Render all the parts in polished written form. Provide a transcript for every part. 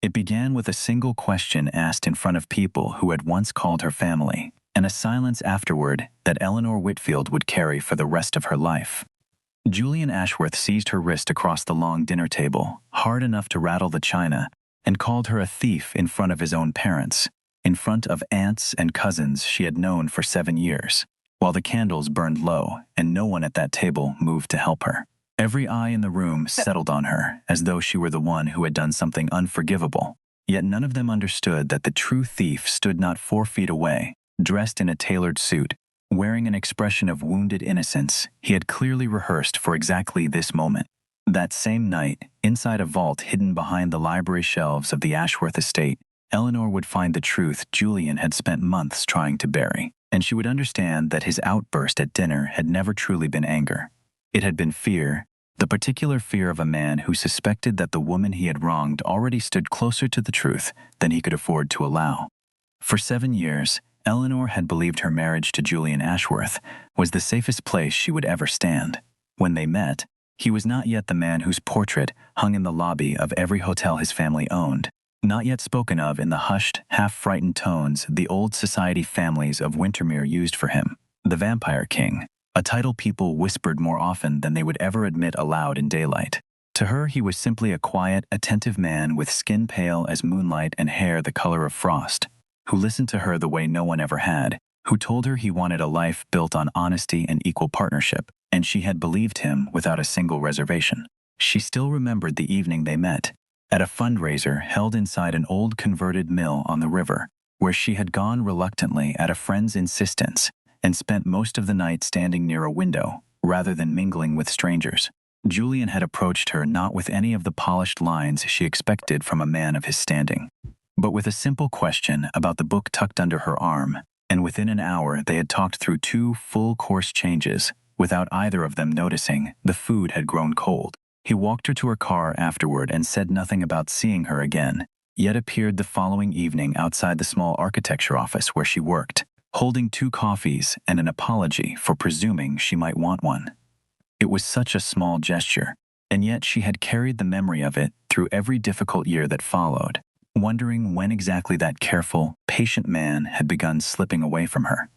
It began with a single question asked in front of people who had once called her family, and a silence afterward that Eleanor Whitfield would carry for the rest of her life. Julian Ashworth seized her wrist across the long dinner table, hard enough to rattle the china, and called her a thief in front of his own parents, in front of aunts and cousins she had known for 7 years, while the candles burned low and no one at that table moved to help her. Every eye in the room settled on her, as though she were the one who had done something unforgivable. Yet none of them understood that the true thief stood not 4 feet away, dressed in a tailored suit, wearing an expression of wounded innocence he had clearly rehearsed for exactly this moment. That same night, inside a vault hidden behind the library shelves of the Ashworth estate, Eleanor would find the truth Julian had spent months trying to bury, and she would understand that his outburst at dinner had never truly been anger. It had been fear, the particular fear of a man who suspected that the woman he had wronged already stood closer to the truth than he could afford to allow. For 7 years, Eleanor had believed her marriage to Julian Ashworth was the safest place she would ever stand. When they met, he was not yet the man whose portrait hung in the lobby of every hotel his family owned, not yet spoken of in the hushed, half-frightened tones the old society families of Wintermere used for him, the Vampire King, a title people whispered more often than they would ever admit aloud in daylight. To her, he was simply a quiet, attentive man with skin pale as moonlight and hair the color of frost, who listened to her the way no one ever had, who told her he wanted a life built on honesty and equal partnership, and she had believed him without a single reservation. She still remembered the evening they met, at a fundraiser held inside an old converted mill on the river, where she had gone reluctantly at a friend's insistence and spent most of the night standing near a window, rather than mingling with strangers. Julian had approached her not with any of the polished lines she expected from a man of his standing, but with a simple question about the book tucked under her arm, and within an hour they had talked through 2 full-course changes. Without either of them noticing, the food had grown cold. He walked her to her car afterward and said nothing about seeing her again, yet appeared the following evening outside the small architecture office where she worked, holding 2 coffees and an apology for presuming she might want one. It was such a small gesture, and yet she had carried the memory of it through every difficult year that followed, wondering when exactly that careful, patient man had begun slipping away from her.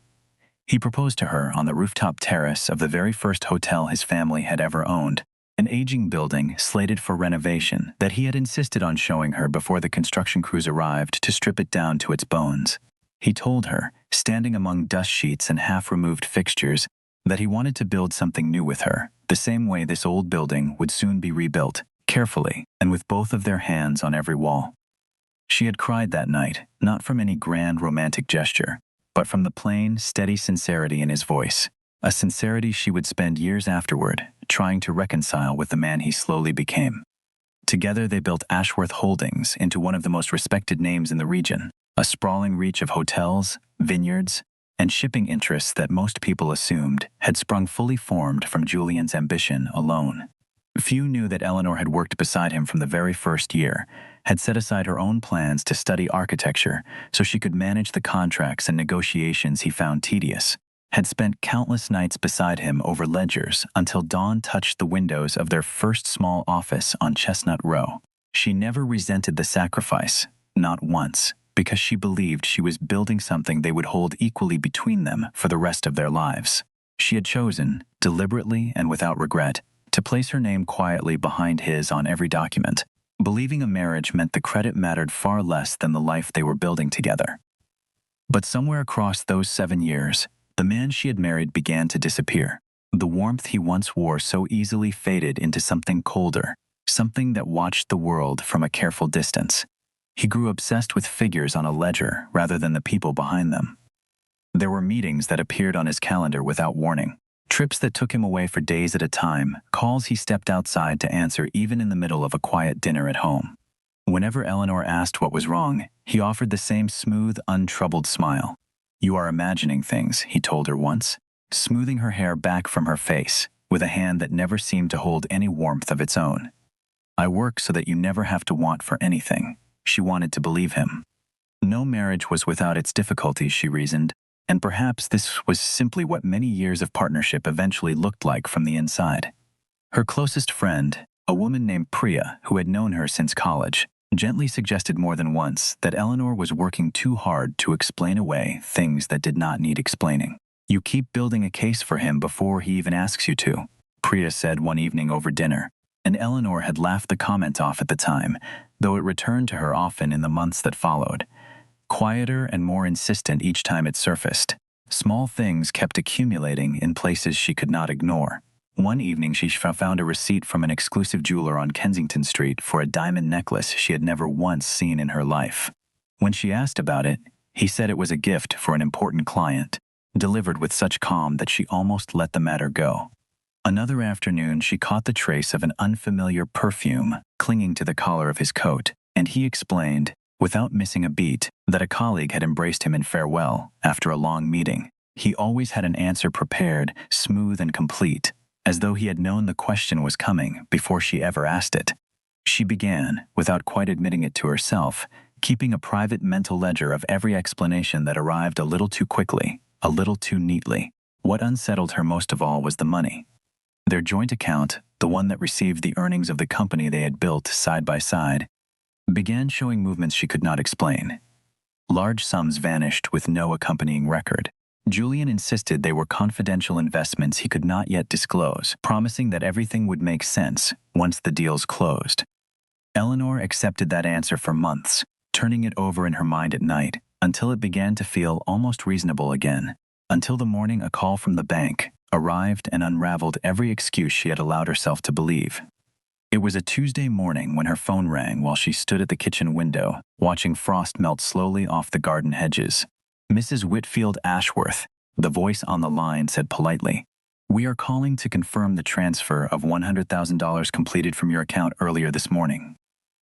He proposed to her on the rooftop terrace of the very first hotel his family had ever owned, an aging building slated for renovation that he had insisted on showing her before the construction crews arrived to strip it down to its bones. He told her, standing among dust sheets and half-removed fixtures, that he wanted to build something new with her, the same way this old building would soon be rebuilt, carefully and with both of their hands on every wall. She had cried that night, not from any grand romantic gesture, but from the plain, steady sincerity in his voice, a sincerity she would spend years afterward trying to reconcile with the man he slowly became. Together they built Ashworth Holdings into one of the most respected names in the region, a sprawling reach of hotels, vineyards, and shipping interests that most people assumed had sprung fully formed from Julian's ambition alone. Few knew that Eleanor had worked beside him from the very first year, had set aside her own plans to study architecture so she could manage the contracts and negotiations he found tedious, had spent countless nights beside him over ledgers until dawn touched the windows of their first small office on Chestnut Row. She never resented the sacrifice, not once, because she believed she was building something they would hold equally between them for the rest of their lives. She had chosen, deliberately and without regret, to place her name quietly behind his on every document, believing a marriage meant the credit mattered far less than the life they were building together. But somewhere across those 7 years, the man she had married began to disappear. The warmth he once wore so easily faded into something colder, something that watched the world from a careful distance. He grew obsessed with figures on a ledger rather than the people behind them. There were meetings that appeared on his calendar without warning, trips that took him away for days at a time, calls he stepped outside to answer even in the middle of a quiet dinner at home. Whenever Eleanor asked what was wrong, he offered the same smooth, untroubled smile. "You are imagining things," he told her once, smoothing her hair back from her face, with a hand that never seemed to hold any warmth of its own. "I work so that you never have to want for anything." She wanted to believe him. No marriage was without its difficulties, she reasoned, and perhaps this was simply what many years of partnership eventually looked like from the inside. Her closest friend, a woman named Priya who had known her since college, gently suggested more than once that Eleanor was working too hard to explain away things that did not need explaining. "You keep building a case for him before he even asks you to," Priya said one evening over dinner, and Eleanor had laughed the comment off at the time, though it returned to her often in the months that followed. Quieter and more insistent each time it surfaced. Small things kept accumulating in places she could not ignore. One evening she found a receipt from an exclusive jeweler on Kensington Street for a diamond necklace she had never once seen in her life. When she asked about it, he said it was a gift for an important client, delivered with such calm that she almost let the matter go. Another afternoon she caught the trace of an unfamiliar perfume clinging to the collar of his coat, and he explained, without missing a beat, that a colleague had embraced him in farewell after a long meeting. He always had an answer prepared, smooth and complete, as though he had known the question was coming before she ever asked it. She began, without quite admitting it to herself, keeping a private mental ledger of every explanation that arrived a little too quickly, a little too neatly. What unsettled her most of all was the money. Their joint account, the one that received the earnings of the company they had built side by side, began showing movements she could not explain. Large sums vanished with no accompanying record. Julian insisted they were confidential investments he could not yet disclose, promising that everything would make sense once the deals closed. Eleanor accepted that answer for months, turning it over in her mind at night, until it began to feel almost reasonable again. Until the morning a call from the bank arrived and unraveled every excuse she had allowed herself to believe. It was a Tuesday morning when her phone rang while she stood at the kitchen window, watching frost melt slowly off the garden hedges. "Mrs. Whitfield Ashworth," the voice on the line said politely. "We are calling to confirm the transfer of $100,000 completed from your account earlier this morning."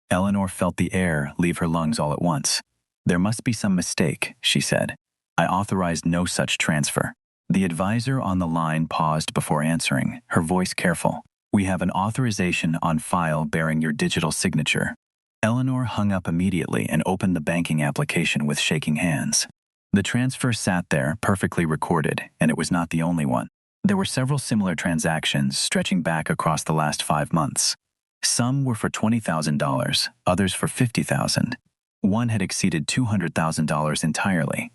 Eleanor felt the air leave her lungs all at once. "There must be some mistake," she said. "I authorized no such transfer." The advisor on the line paused before answering, her voice careful. "We have an authorization on file bearing your digital signature." Eleanor hung up immediately and opened the banking application with shaking hands. The transfer sat there, perfectly recorded, and it was not the only one. There were several similar transactions stretching back across the last 5 months. Some were for $20,000, others for $50,000. One had exceeded $200,000 entirely.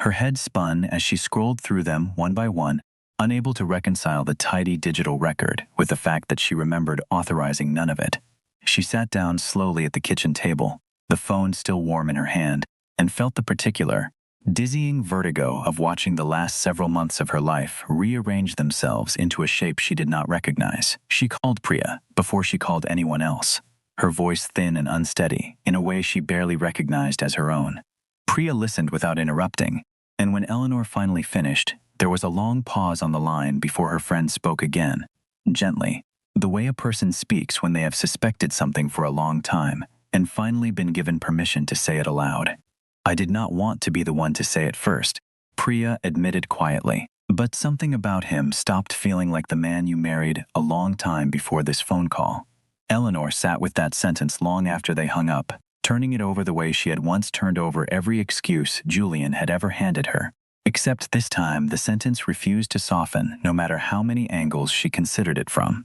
Her head spun as she scrolled through them one by one, unable to reconcile the tidy digital record with the fact that she remembered authorizing none of it. She sat down slowly at the kitchen table, the phone still warm in her hand, and felt the particular, dizzying vertigo of watching the last several months of her life rearrange themselves into a shape she did not recognize. She called Priya before she called anyone else, her voice thin and unsteady, in a way she barely recognized as her own. Priya listened without interrupting, and when Eleanor finally finished, there was a long pause on the line before her friend spoke again, gently, the way a person speaks when they have suspected something for a long time and finally been given permission to say it aloud. "I did not want to be the one to say it first," Priya admitted quietly, "but something about him stopped feeling like the man you married a long time before this phone call." Eleanor sat with that sentence long after they hung up, turning it over the way she had once turned over every excuse Julian had ever handed her. Except this time the sentence refused to soften no matter how many angles she considered it from.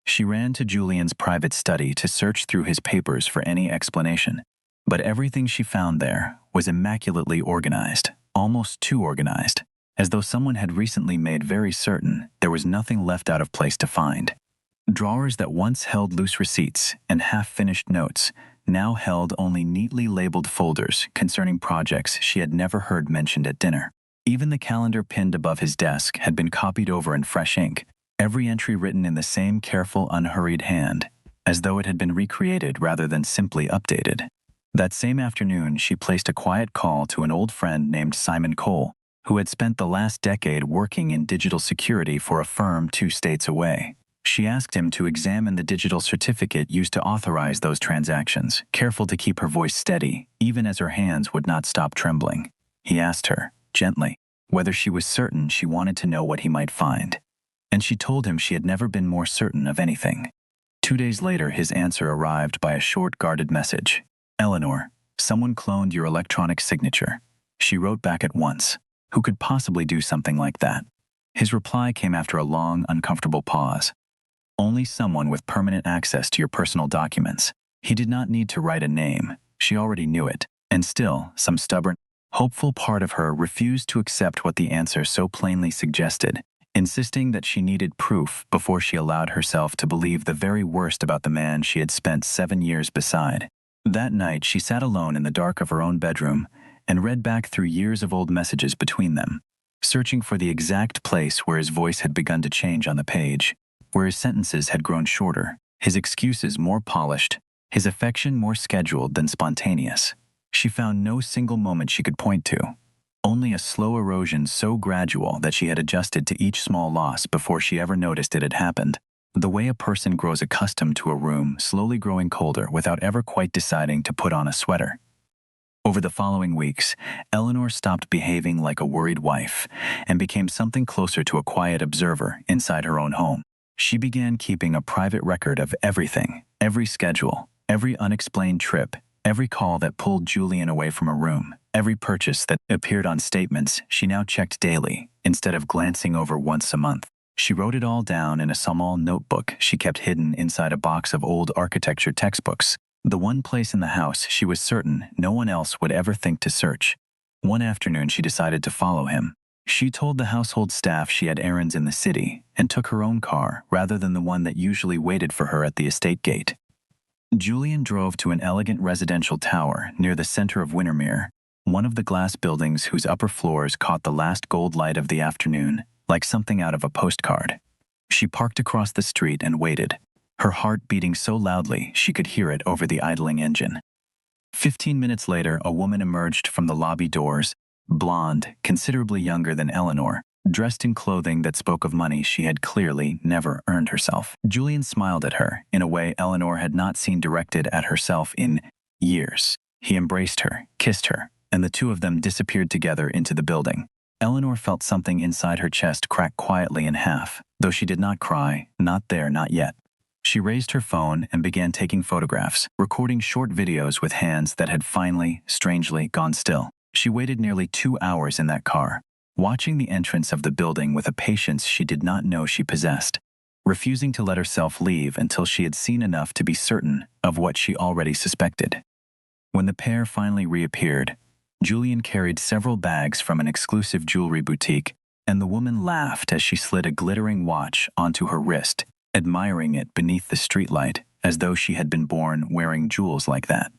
She ran to Julian's private study to search through his papers for any explanation, but everything she found there was immaculately organized, almost too organized, as though someone had recently made very certain there was nothing left out of place to find. Drawers that once held loose receipts and half-finished notes now held only neatly labeled folders concerning projects she had never heard mentioned at dinner. Even the calendar pinned above his desk had been copied over in fresh ink, every entry written in the same careful, unhurried hand, as though it had been recreated rather than simply updated. That same afternoon, she placed a quiet call to an old friend named Simon Cole, who had spent the last decade working in digital security for a firm 2 states away. She asked him to examine the digital certificate used to authorize those transactions, careful to keep her voice steady, even as her hands would not stop trembling. He asked her, gently, whether she was certain she wanted to know what he might find. And she told him she had never been more certain of anything. 2 days later, his answer arrived by a short, guarded message. "Eleanor, someone cloned your electronic signature." She wrote back at once. Who could possibly do something like that? His reply came after a long, uncomfortable pause. "Only someone with permanent access to your personal documents. He did not need to write a name. She already knew it. And still, some stubborn, hopeful part of her refused to accept what the answer so plainly suggested, insisting that she needed proof before she allowed herself to believe the very worst about the man she had spent 7 years beside. That night, she sat alone in the dark of her own bedroom and read back through years of old messages between them, searching for the exact place where his voice had begun to change on the page, where his sentences had grown shorter, his excuses more polished, his affection more scheduled than spontaneous. She found no single moment she could point to, only a slow erosion so gradual that she had adjusted to each small loss before she ever noticed it had happened. The way a person grows accustomed to a room slowly growing colder without ever quite deciding to put on a sweater. Over the following weeks, Eleanor stopped behaving like a worried wife and became something closer to a quiet observer inside her own home. She began keeping a private record of everything, every schedule, every unexplained trip, every call that pulled Julian away from a room, every purchase that appeared on statements she now checked daily instead of glancing over once a month. She wrote it all down in a small notebook she kept hidden inside a box of old architecture textbooks, the one place in the house she was certain no one else would ever think to search. One afternoon she decided to follow him. She told the household staff she had errands in the city and took her own car rather than the one that usually waited for her at the estate gate. Julian drove to an elegant residential tower near the center of Wintermere, one of the glass buildings whose upper floors caught the last gold light of the afternoon, like something out of a postcard. She parked across the street and waited, her heart beating so loudly she could hear it over the idling engine. 15 minutes later, a woman emerged from the lobby doors, blonde, considerably younger than Eleanor, dressed in clothing that spoke of money she had clearly never earned herself. Julian smiled at her in a way Eleanor had not seen directed at herself in years. He embraced her, kissed her, and the two of them disappeared together into the building. Eleanor felt something inside her chest crack quietly in half, though she did not cry, not there, not yet. She raised her phone and began taking photographs, recording short videos with hands that had finally, strangely, gone still. She waited nearly 2 hours in that car, watching the entrance of the building with a patience she did not know she possessed, refusing to let herself leave until she had seen enough to be certain of what she already suspected. When the pair finally reappeared, Julian carried several bags from an exclusive jewelry boutique, and the woman laughed as she slid a glittering watch onto her wrist, admiring it beneath the streetlight as though she had been born wearing jewels like that.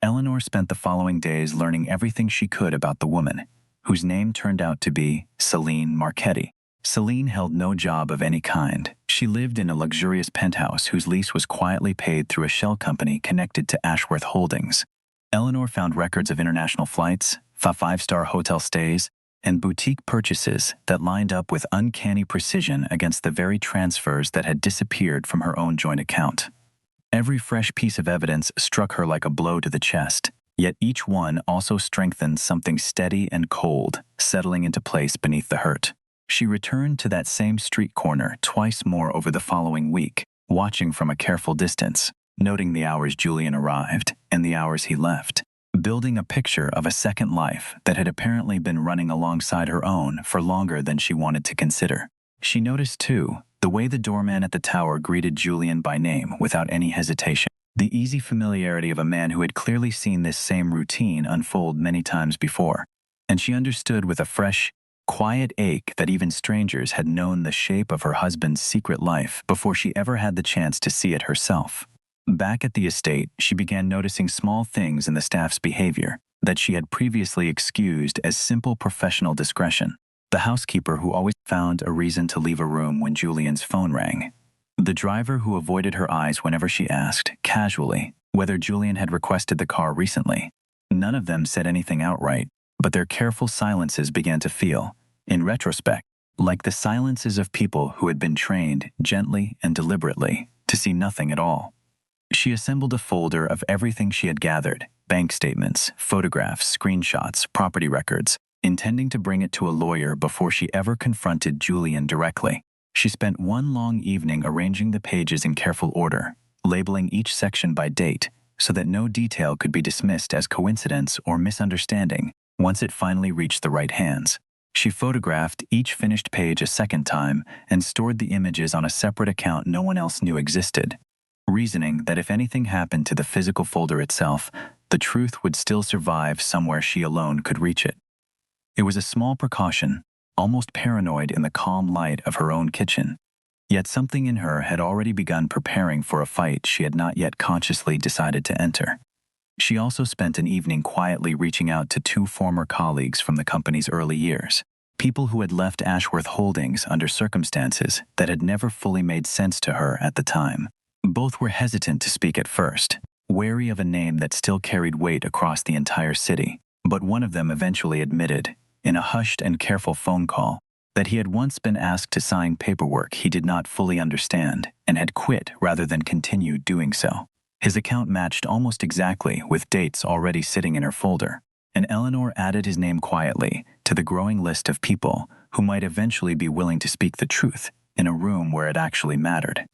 Eleanor spent the following days learning everything she could about the woman, whose name turned out to be Celine Marchetti. Celine held no job of any kind. She lived in a luxurious penthouse whose lease was quietly paid through a shell company connected to Ashworth Holdings. Eleanor found records of international flights, five-star hotel stays, and boutique purchases that lined up with uncanny precision against the very transfers that had disappeared from her own joint account. Every fresh piece of evidence struck her like a blow to the chest, yet each one also strengthened something steady and cold, settling into place beneath the hurt. She returned to that same street corner twice more over the following week, watching from a careful distance, noting the hours Julian arrived and the hours he left, building a picture of a second life that had apparently been running alongside her own for longer than she wanted to consider. She noticed, too, the way the doorman at the tower greeted Julian by name without any hesitation, the easy familiarity of a man who had clearly seen this same routine unfold many times before, and she understood with a fresh, quiet ache that even strangers had known the shape of her husband's secret life before she ever had the chance to see it herself. Back at the estate, she began noticing small things in the staff's behavior that she had previously excused as simple professional discretion. The housekeeper who always found a reason to leave a room when Julian's phone rang. The driver who avoided her eyes whenever she asked, casually, whether Julian had requested the car recently. None of them said anything outright, but their careful silences began to feel, in retrospect, like the silences of people who had been trained gently and deliberately to see nothing at all. She assembled a folder of everything she had gathered, bank statements, photographs, screenshots, property records, intending to bring it to a lawyer before she ever confronted Julian directly. She spent one long evening arranging the pages in careful order, labeling each section by date, so that no detail could be dismissed as coincidence or misunderstanding once it finally reached the right hands. She photographed each finished page a second time and stored the images on a separate account no one else knew existed. reasoning that if anything happened to the physical folder itself, the truth would still survive somewhere she alone could reach it. It was a small precaution, almost paranoid in the calm light of her own kitchen. Yet something in her had already begun preparing for a fight she had not yet consciously decided to enter. She also spent an evening quietly reaching out to two former colleagues from the company's early years, people who had left Ashworth Holdings under circumstances that had never fully made sense to her at the time. Both were hesitant to speak at first, wary of a name that still carried weight across the entire city, but one of them eventually admitted, in a hushed and careful phone call, that he had once been asked to sign paperwork he did not fully understand and had quit rather than continue doing so. His account matched almost exactly with dates already sitting in her folder, and Eleanor added his name quietly to the growing list of people who might eventually be willing to speak the truth in a room where it actually mattered.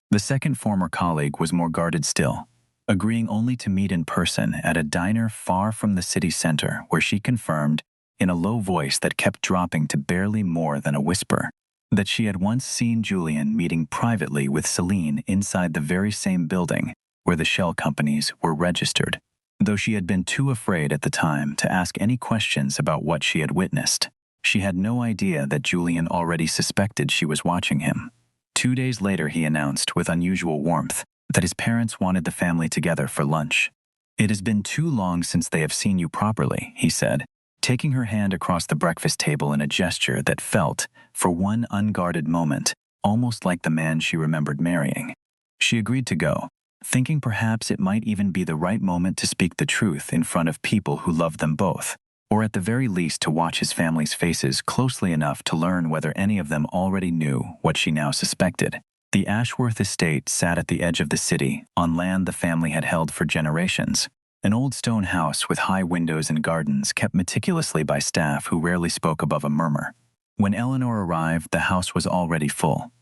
The second former colleague was more guarded still, agreeing only to meet in person at a diner far from the city center where she confirmed, in a low voice that kept dropping to barely more than a whisper, that she had once seen Julian meeting privately with Celine inside the very same building where the shell companies were registered, though she had been too afraid at the time to ask any questions about what she had witnessed. She had no idea that Julian already suspected she was watching him. 2 days later, he announced with unusual warmth that his parents wanted the family together for lunch. "It has been too long since they have seen you properly," he said, taking her hand across the breakfast table in a gesture that felt, for one unguarded moment, almost like the man she remembered marrying. She agreed to go, thinking perhaps it might even be the right moment to speak the truth in front of people who loved them both, or at the very least to watch his family's faces closely enough to learn whether any of them already knew what she now suspected. The Ashworth estate sat at the edge of the city, on land the family had held for generations. An old stone house with high windows and gardens kept meticulously by staff who rarely spoke above a murmur. When Eleanor arrived, the house was already full.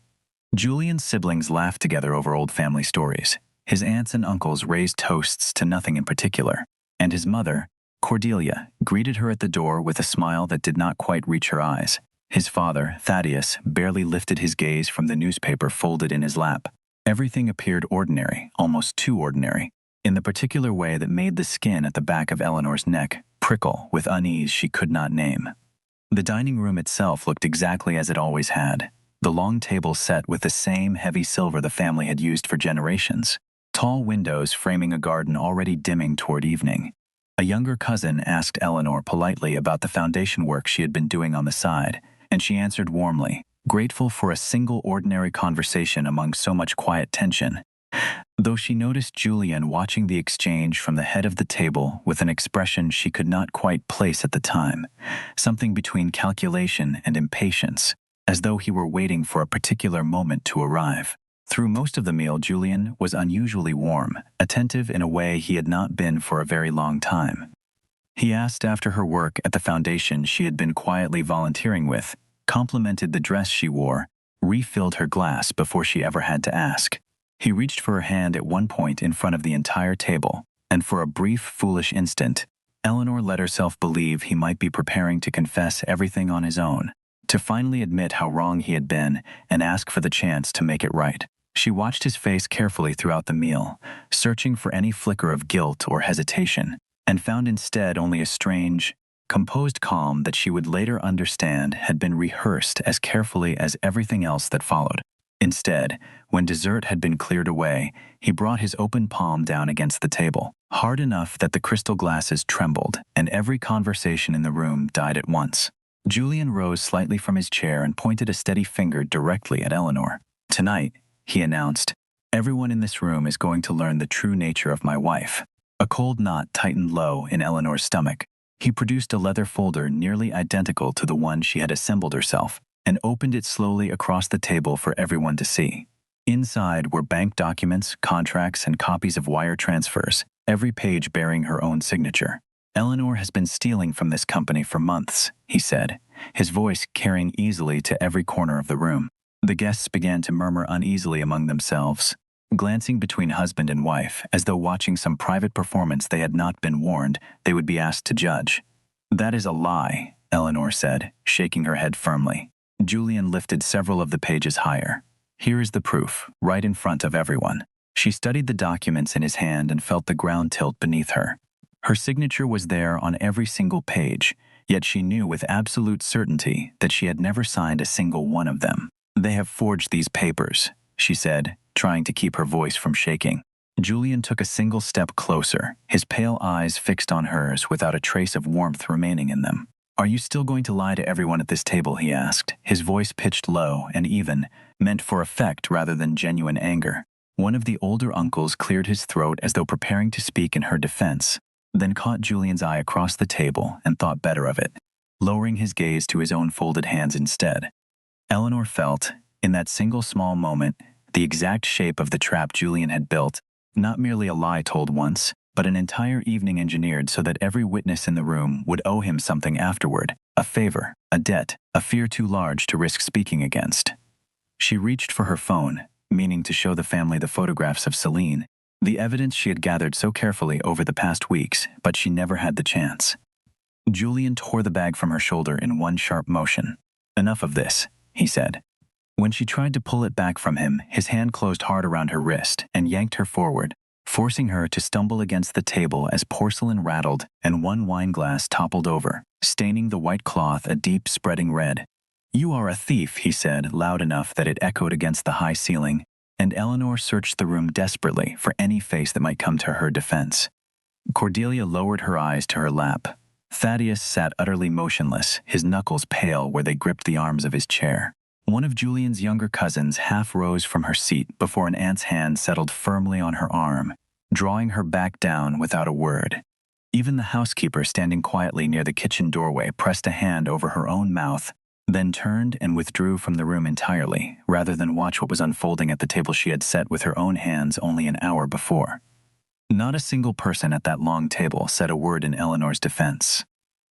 Julian's siblings laughed together over old family stories. His aunts and uncles raised toasts to nothing in particular, and his mother, Cordelia, greeted her at the door with a smile that did not quite reach her eyes. His father, Thaddeus, barely lifted his gaze from the newspaper folded in his lap. Everything appeared ordinary, almost too ordinary, in the particular way that made the skin at the back of Eleanor's neck prickle with unease she could not name. The dining room itself looked exactly as it always had, the long table set with the same heavy silver the family had used for generations, tall windows framing a garden already dimming toward evening. A younger cousin asked Eleanor politely about the foundation work she had been doing on the side, and she answered warmly, grateful for a single ordinary conversation among so much quiet tension, though she noticed Julian watching the exchange from the head of the table with an expression she could not quite place at the time, something between calculation and impatience, as though he were waiting for a particular moment to arrive. Through most of the meal, Julian was unusually warm, attentive in a way he had not been for a very long time. He asked after her work at the foundation she had been quietly volunteering with, complimented the dress she wore, refilled her glass before she ever had to ask. He reached for her hand at one point in front of the entire table, and for a brief, foolish instant, Eleanor let herself believe he might be preparing to confess everything on his own, to finally admit how wrong he had been and ask for the chance to make it right. She watched his face carefully throughout the meal, searching for any flicker of guilt or hesitation, and found instead only a strange, composed calm that she would later understand had been rehearsed as carefully as everything else that followed. Instead, when dessert had been cleared away, he brought his open palm down against the table, hard enough that the crystal glasses trembled and every conversation in the room died at once. Julian rose slightly from his chair and pointed a steady finger directly at Eleanor. "Tonight," he announced, "everyone in this room is going to learn the true nature of my wife." A cold knot tightened low in Eleanor's stomach. He produced a leather folder nearly identical to the one she had assembled herself, and opened it slowly across the table for everyone to see. Inside were bank documents, contracts, and copies of wire transfers, every page bearing her own signature. "Eleanor has been stealing from this company for months," he said, his voice carrying easily to every corner of the room. The guests began to murmur uneasily among themselves, glancing between husband and wife as though watching some private performance they had not been warned they would be asked to judge. "That is a lie," Eleanor said, shaking her head firmly. Julian lifted several of the pages higher. "Here is the proof, right in front of everyone." She studied the documents in his hand and felt the ground tilt beneath her. Her signature was there on every single page, yet she knew with absolute certainty that she had never signed a single one of them. "They have forged these papers," she said, trying to keep her voice from shaking. Julian took a single step closer, his pale eyes fixed on hers without a trace of warmth remaining in them. "Are you still going to lie to everyone at this table?" he asked, his voice pitched low and even, meant for effect rather than genuine anger. One of the older uncles cleared his throat as though preparing to speak in her defense, then caught Julian's eye across the table and thought better of it, lowering his gaze to his own folded hands instead. Eleanor felt, in that single small moment, the exact shape of the trap Julian had built, not merely a lie told once, but an entire evening engineered so that every witness in the room would owe him something afterward, a favor, a debt, a fear too large to risk speaking against. She reached for her phone, meaning to show the family the photographs of Celine, the evidence she had gathered so carefully over the past weeks, but she never had the chance. Julian tore the bag from her shoulder in one sharp motion. "Enough of this," he said. When she tried to pull it back from him, his hand closed hard around her wrist and yanked her forward, forcing her to stumble against the table as porcelain rattled and one wine glass toppled over, staining the white cloth a deep spreading red. "You are a thief," he said, loud enough that it echoed against the high ceiling, and Eleanor searched the room desperately for any face that might come to her defense. Cordelia lowered her eyes to her lap. Thaddeus sat utterly motionless, his knuckles pale where they gripped the arms of his chair. One of Julian's younger cousins half rose from her seat before an aunt's hand settled firmly on her arm, drawing her back down without a word. Even the housekeeper standing quietly near the kitchen doorway pressed a hand over her own mouth, then turned and withdrew from the room entirely, rather than watch what was unfolding at the table she had set with her own hands only an hour before. Not a single person at that long table said a word in Eleanor's defense.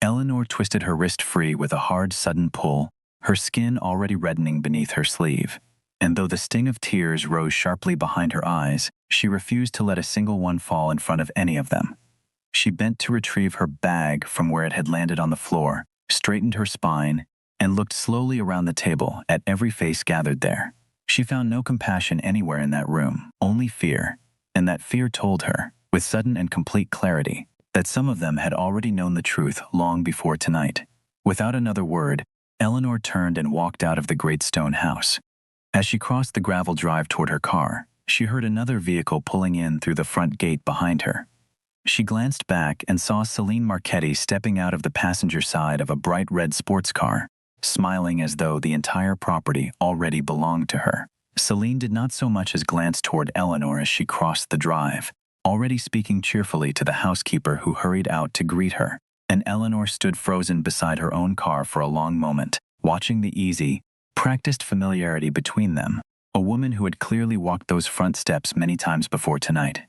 Eleanor twisted her wrist free with a hard, sudden pull, her skin already reddening beneath her sleeve. And though the sting of tears rose sharply behind her eyes, she refused to let a single one fall in front of any of them. She bent to retrieve her bag from where it had landed on the floor, straightened her spine, and looked slowly around the table at every face gathered there. She found no compassion anywhere in that room, only fear, and that fear told her, with sudden and complete clarity, that some of them had already known the truth long before tonight. Without another word, Eleanor turned and walked out of the great stone house. As she crossed the gravel drive toward her car, she heard another vehicle pulling in through the front gate behind her. She glanced back and saw Celine Marchetti stepping out of the passenger side of a bright red sports car, smiling as though the entire property already belonged to her. Celine did not so much as glance toward Eleanor as she crossed the drive, already speaking cheerfully to the housekeeper who hurried out to greet her, and Eleanor stood frozen beside her own car for a long moment, watching the easy, practiced familiarity between them, a woman who had clearly walked those front steps many times before tonight.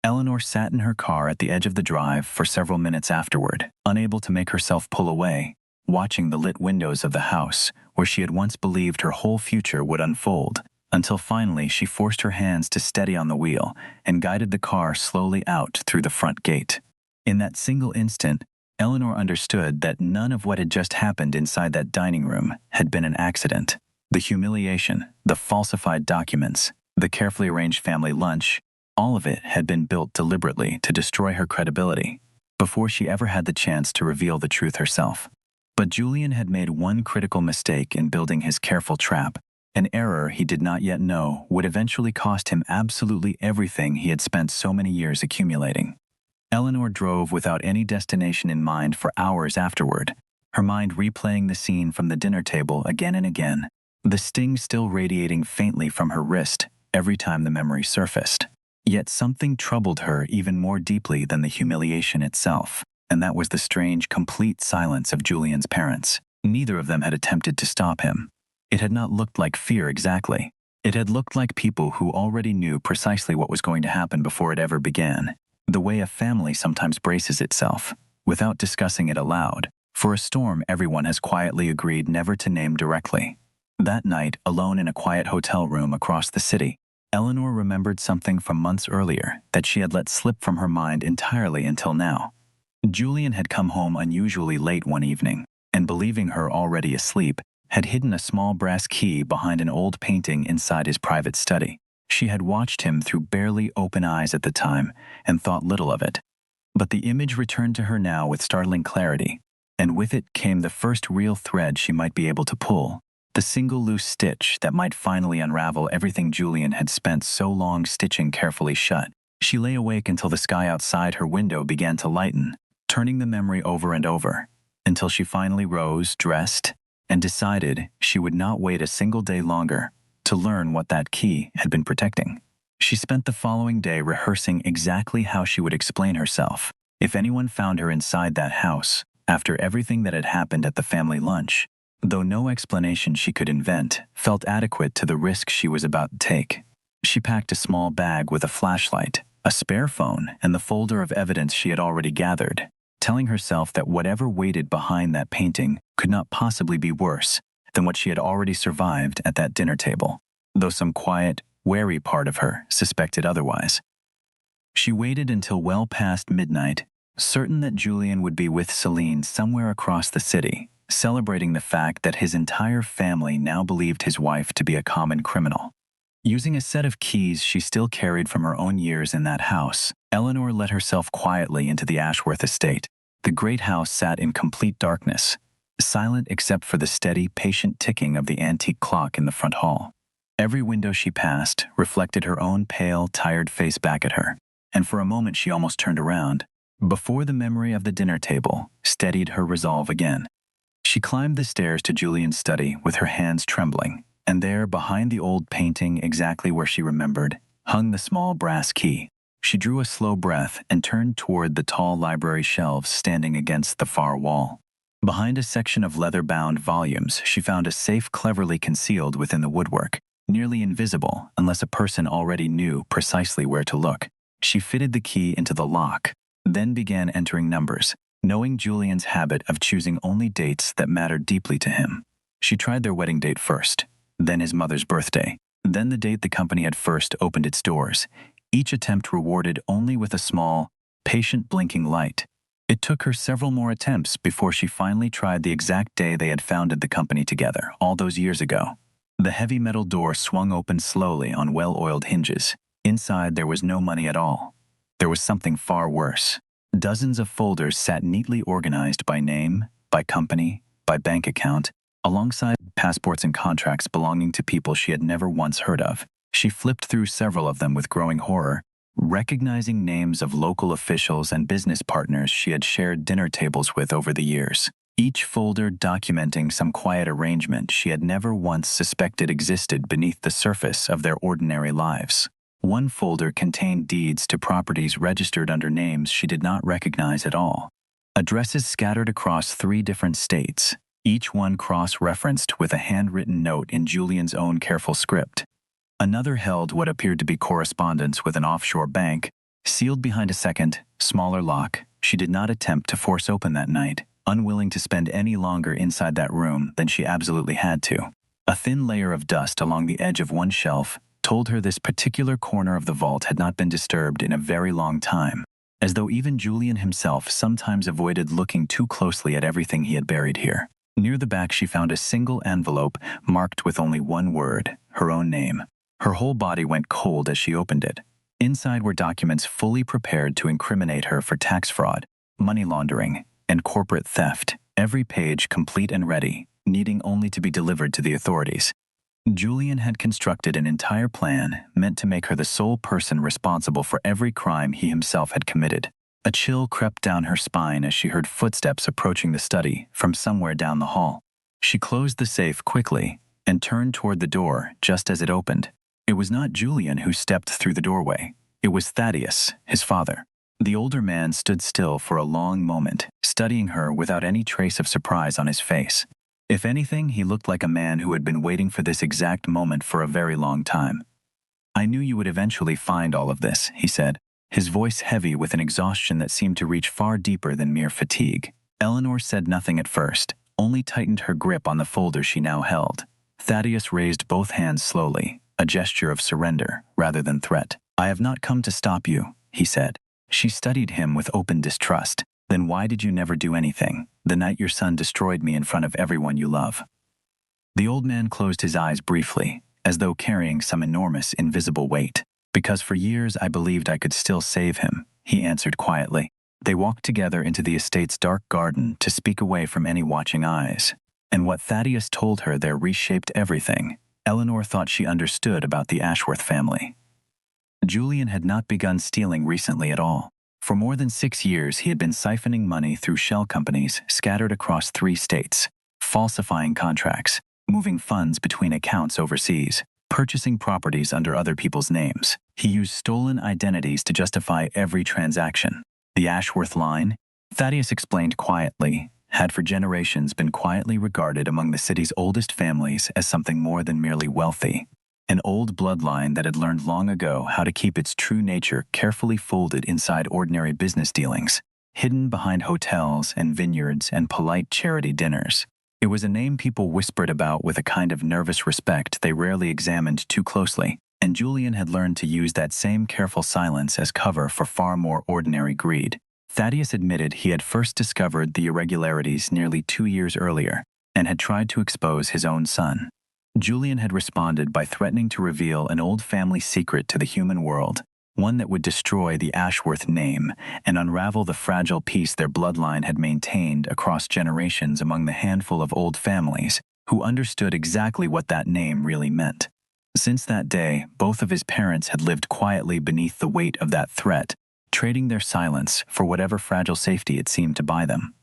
Eleanor sat in her car at the edge of the drive for several minutes afterward, unable to make herself pull away, watching the lit windows of the house where she had once believed her whole future would unfold, until finally she forced her hands to steady on the wheel and guided the car slowly out through the front gate. In that single instant, Eleanor understood that none of what had just happened inside that dining room had been an accident. The humiliation, the falsified documents, the carefully arranged family lunch, all of it had been built deliberately to destroy her credibility, before she ever had the chance to reveal the truth herself. But Julian had made one critical mistake in building his careful trap, an error he did not yet know would eventually cost him absolutely everything he had spent so many years accumulating. Eleanor drove without any destination in mind for hours afterward, her mind replaying the scene from the dinner table again and again, the sting still radiating faintly from her wrist every time the memory surfaced. Yet something troubled her even more deeply than the humiliation itself, and that was the strange, complete silence of Julian's parents. Neither of them had attempted to stop him. It had not looked like fear exactly. It had looked like people who already knew precisely what was going to happen before it ever began, the way a family sometimes braces itself, without discussing it aloud, for a storm everyone has quietly agreed never to name directly. That night, alone in a quiet hotel room across the city, Eleanor remembered something from months earlier that she had let slip from her mind entirely until now. Julian had come home unusually late one evening, and believing her already asleep, had hidden a small brass key behind an old painting inside his private study. She had watched him through barely open eyes at the time and thought little of it. But the image returned to her now with startling clarity, and with it came the first real thread she might be able to pull, the single loose stitch that might finally unravel everything Julian had spent so long stitching carefully shut. She lay awake until the sky outside her window began to lighten, turning the memory over and over, until she finally rose, dressed, and decided she would not wait a single day longer to learn what that key had been protecting. She spent the following day rehearsing exactly how she would explain herself if anyone found her inside that house after everything that had happened at the family lunch, though no explanation she could invent felt adequate to the risk she was about to take. She packed a small bag with a flashlight, a spare phone, and the folder of evidence she had already gathered, telling herself that whatever waited behind that painting could not possibly be worse than what she had already survived at that dinner table, though some quiet, wary part of her suspected otherwise. She waited until well past midnight, certain that Julian would be with Celine somewhere across the city, celebrating the fact that his entire family now believed his wife to be a common criminal. Using a set of keys she still carried from her own years in that house, Eleanor let herself quietly into the Ashworth estate. The great house sat in complete darkness, silent except for the steady, patient ticking of the antique clock in the front hall. Every window she passed reflected her own pale, tired face back at her, and for a moment she almost turned around, before the memory of the dinner table steadied her resolve again. She climbed the stairs to Julian's study with her hands trembling, and there, behind the old painting exactly where she remembered, hung the small brass key. She drew a slow breath and turned toward the tall library shelves standing against the far wall. Behind a section of leather-bound volumes, she found a safe cleverly concealed within the woodwork, nearly invisible unless a person already knew precisely where to look. She fitted the key into the lock, then began entering numbers, knowing Julian's habit of choosing only dates that mattered deeply to him. She tried their wedding date first, then his mother's birthday, then the date the company had first opened its doors, each attempt rewarded only with a small, patient blinking light. It took her several more attempts before she finally tried the exact day they had founded the company together, all those years ago. The heavy metal door swung open slowly on well-oiled hinges. Inside there was no money at all. There was something far worse. Dozens of folders sat neatly organized by name, by company, by bank account, alongside passports and contracts belonging to people she had never once heard of. She flipped through several of them with growing horror, recognizing names of local officials and business partners she had shared dinner tables with over the years, each folder documenting some quiet arrangement she had never once suspected existed beneath the surface of their ordinary lives. One folder contained deeds to properties registered under names she did not recognize at all, addresses scattered across 3 different states, each one cross-referenced with a handwritten note in Julian's own careful script. Another held what appeared to be correspondence with an offshore bank, sealed behind a second, smaller lock she did not attempt to force open that night, unwilling to spend any longer inside that room than she absolutely had to. A thin layer of dust along the edge of one shelf told her this particular corner of the vault had not been disturbed in a very long time, as though even Julian himself sometimes avoided looking too closely at everything he had buried here. Near the back she found a single envelope marked with only one word, her own name. Her whole body went cold as she opened it. Inside were documents fully prepared to incriminate her for tax fraud, money laundering, and corporate theft, every page complete and ready, needing only to be delivered to the authorities. Julian had constructed an entire plan meant to make her the sole person responsible for every crime he himself had committed. A chill crept down her spine as she heard footsteps approaching the study from somewhere down the hall. She closed the safe quickly and turned toward the door just as it opened. It was not Julian who stepped through the doorway. It was Thaddeus, his father. The older man stood still for a long moment, studying her without any trace of surprise on his face. If anything, he looked like a man who had been waiting for this exact moment for a very long time. "I knew you would eventually find all of this," he said, his voice heavy with an exhaustion that seemed to reach far deeper than mere fatigue. Eleanor said nothing at first, only tightened her grip on the folder she now held. Thaddeus raised both hands slowly, a gesture of surrender rather than threat. "I have not come to stop you," he said. She studied him with open distrust. "Then why did you never do anything, the night your son destroyed me in front of everyone you love?" The old man closed his eyes briefly, as though carrying some enormous invisible weight. "Because for years I believed I could still save him," he answered quietly. They walked together into the estate's dark garden to speak away from any watching eyes. And what Thaddeus told her there reshaped everything Eleanor thought she understood about the Ashworth family. Julian had not begun stealing recently at all. For more than 6 years, he had been siphoning money through shell companies scattered across 3 states, falsifying contracts, moving funds between accounts overseas, purchasing properties under other people's names. He used stolen identities to justify every transaction. The Ashworth line, Thaddeus explained quietly, had for generations been quietly regarded among the city's oldest families as something more than merely wealthy. An old bloodline that had learned long ago how to keep its true nature carefully folded inside ordinary business dealings, hidden behind hotels and vineyards and polite charity dinners. It was a name people whispered about with a kind of nervous respect they rarely examined too closely, and Julian had learned to use that same careful silence as cover for far more ordinary greed. Thaddeus admitted he had first discovered the irregularities nearly 2 years earlier and had tried to expose his own son. Julian had responded by threatening to reveal an old family secret to the human world, one that would destroy the Ashworth name and unravel the fragile peace their bloodline had maintained across generations among the handful of old families who understood exactly what that name really meant. Since that day, both of his parents had lived quietly beneath the weight of that threat, trading their silence for whatever fragile safety it seemed to buy them.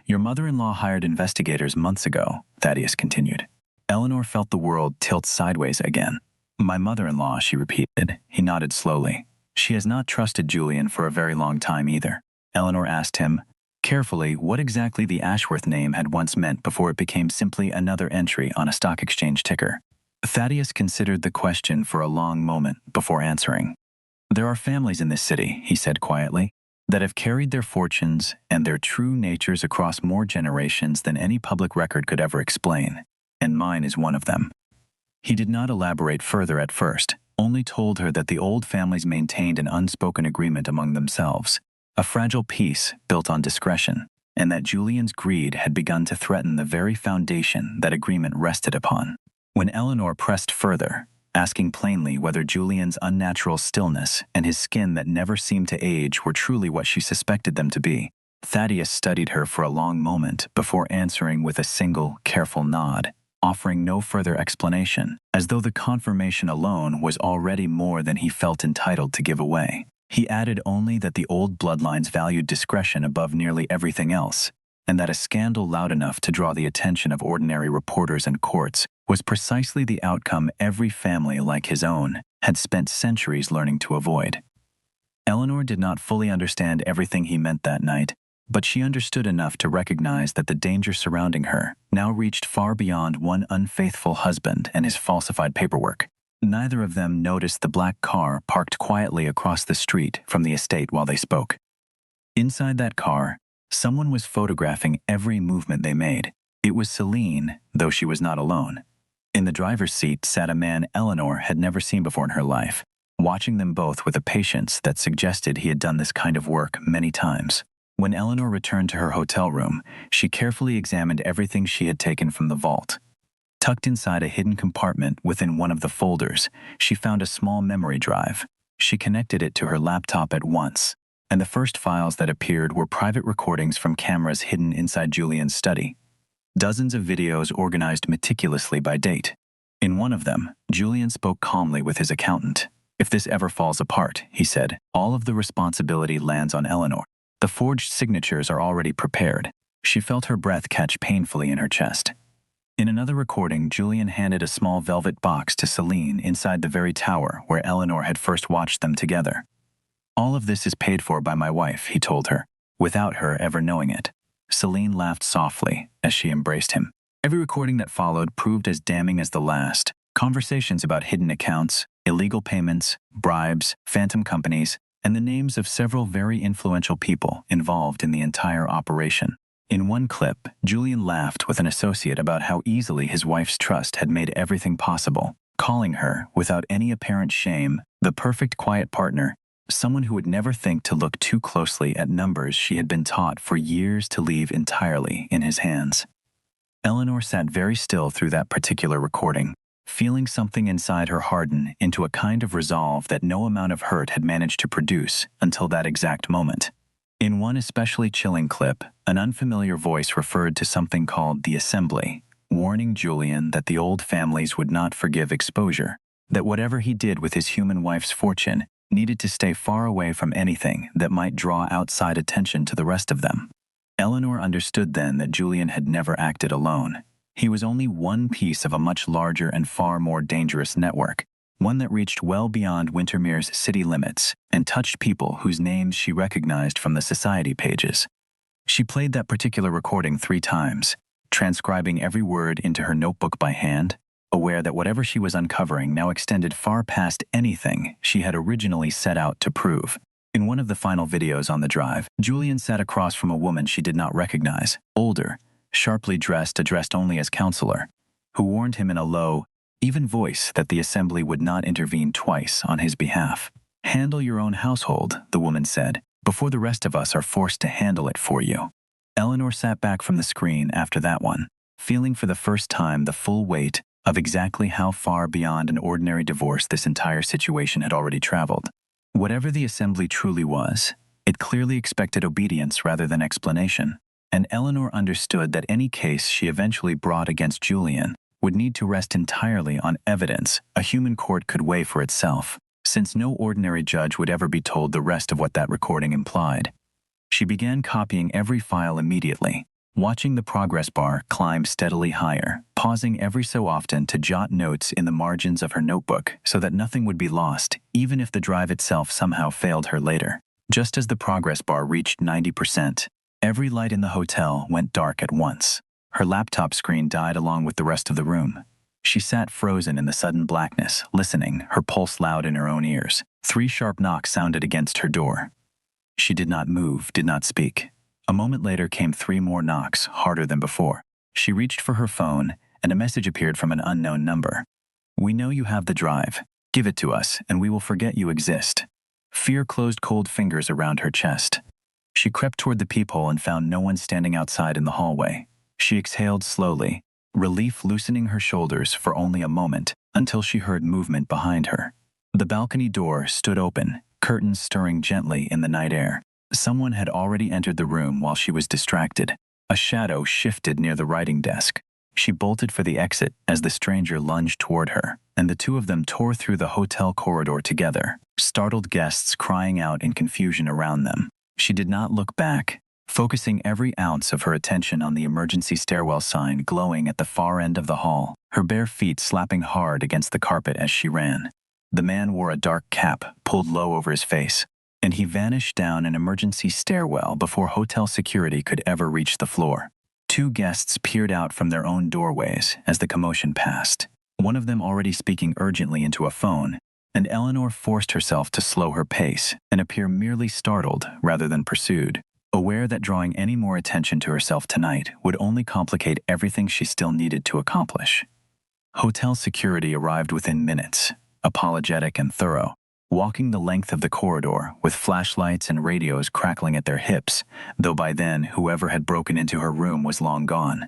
"Your mother-in-law hired investigators months ago," Thaddeus continued. Eleanor felt the world tilt sideways again. "My mother-in-law," she repeated. He nodded slowly. "She has not trusted Julian for a very long time either." Eleanor asked him, carefully, what exactly the Ashworth name had once meant before it became simply another entry on a stock exchange ticker. Thaddeus considered the question for a long moment before answering. "There are families in this city," he said quietly, "that have carried their fortunes and their true natures across more generations than any public record could ever explain. And mine is one of them." He did not elaborate further at first, only told her that the old families maintained an unspoken agreement among themselves, a fragile peace built on discretion, and that Julian's greed had begun to threaten the very foundation that agreement rested upon. When Eleanor pressed further, asking plainly whether Julian's unnatural stillness and his skin that never seemed to age were truly what she suspected them to be, Thaddeus studied her for a long moment before answering with a single, careful nod, offering no further explanation, as though the confirmation alone was already more than he felt entitled to give away. He added only that the old bloodlines valued discretion above nearly everything else, and that a scandal loud enough to draw the attention of ordinary reporters and courts was precisely the outcome every family like his own had spent centuries learning to avoid. Eleanor did not fully understand everything he meant that night, but she understood enough to recognize that the danger surrounding her now reached far beyond one unfaithful husband and his falsified paperwork. Neither of them noticed the black car parked quietly across the street from the estate while they spoke. Inside that car, someone was photographing every movement they made. It was Celine, though she was not alone. In the driver's seat sat a man Eleanor had never seen before in her life, watching them both with a patience that suggested he had done this kind of work many times. When Eleanor returned to her hotel room, she carefully examined everything she had taken from the vault. Tucked inside a hidden compartment within one of the folders, she found a small memory drive. She connected it to her laptop at once, and the first files that appeared were private recordings from cameras hidden inside Julian's study. Dozens of videos organized meticulously by date. In one of them, Julian spoke calmly with his accountant. "If this ever falls apart," he said, "all of the responsibility lands on Eleanor. The forged signatures are already prepared." She felt her breath catch painfully in her chest. In another recording, Julian handed a small velvet box to Celine inside the very tower where Eleanor had first watched them together. "All of this is paid for by my wife," he told her, without her ever knowing it. Celine laughed softly as she embraced him. Every recording that followed proved as damning as the last. Conversations about hidden accounts, illegal payments, bribes, phantom companies, and the names of several very influential people involved in the entire operation. In one clip, Julian laughed with an associate about how easily his wife's trust had made everything possible, calling her, without any apparent shame, the perfect quiet partner, someone who would never think to look too closely at numbers she had been taught for years to leave entirely in his hands. Eleanor sat very still through that particular recording, feeling something inside her harden into a kind of resolve that no amount of hurt had managed to produce until that exact moment. In one especially chilling clip, an unfamiliar voice referred to something called the Assembly, warning Julian that the old families would not forgive exposure, that whatever he did with his human wife's fortune needed to stay far away from anything that might draw outside attention to the rest of them. Eleanor understood then that Julian had never acted alone. He was only one piece of a much larger and far more dangerous network, one that reached well beyond Wintermere's city limits and touched people whose names she recognized from the society pages. She played that particular recording 3 times, transcribing every word into her notebook by hand, aware that whatever she was uncovering now extended far past anything she had originally set out to prove. In one of the final videos on the drive, Julian sat across from a woman she did not recognize, older, sharply dressed, addressed only as counselor, who warned him in a low, even voice that the Assembly would not intervene twice on his behalf. "Handle your own household," the woman said, "before the rest of us are forced to handle it for you." Eleanor sat back from the screen after that one, feeling for the first time the full weight of exactly how far beyond an ordinary divorce this entire situation had already traveled. Whatever the Assembly truly was, it clearly expected obedience rather than explanation, and Eleanor understood that any case she eventually brought against Julian would need to rest entirely on evidence a human court could weigh for itself, since no ordinary judge would ever be told the rest of what that recording implied. She began copying every file immediately, watching the progress bar climb steadily higher, pausing every so often to jot notes in the margins of her notebook so that nothing would be lost, even if the drive itself somehow failed her later. Just as the progress bar reached 90%, every light in the hotel went dark at once. Her laptop screen died along with the rest of the room. She sat frozen in the sudden blackness, listening, her pulse loud in her own ears. 3 sharp knocks sounded against her door. She did not move, did not speak. A moment later came 3 more knocks, harder than before. She reached for her phone, and a message appeared from an unknown number. "We know you have the drive. Give it to us, and we will forget you exist." Fear closed cold fingers around her chest. She crept toward the peephole and found no one standing outside in the hallway. She exhaled slowly, relief loosening her shoulders for only a moment, until she heard movement behind her. The balcony door stood open, curtains stirring gently in the night air. Someone had already entered the room while she was distracted. A shadow shifted near the writing desk. She bolted for the exit as the stranger lunged toward her, and the 2 of them tore through the hotel corridor together, startled guests crying out in confusion around them. She did not look back, focusing every ounce of her attention on the emergency stairwell sign glowing at the far end of the hall, her bare feet slapping hard against the carpet as she ran. The man wore a dark cap pulled low over his face, and he vanished down an emergency stairwell before hotel security could ever reach the floor. 2 guests peered out from their own doorways as the commotion passed, one of them already speaking urgently into a phone, and Eleanor forced herself to slow her pace and appear merely startled rather than pursued, aware that drawing any more attention to herself tonight would only complicate everything she still needed to accomplish. Hotel security arrived within minutes, apologetic and thorough, walking the length of the corridor with flashlights and radios crackling at their hips, though by then whoever had broken into her room was long gone.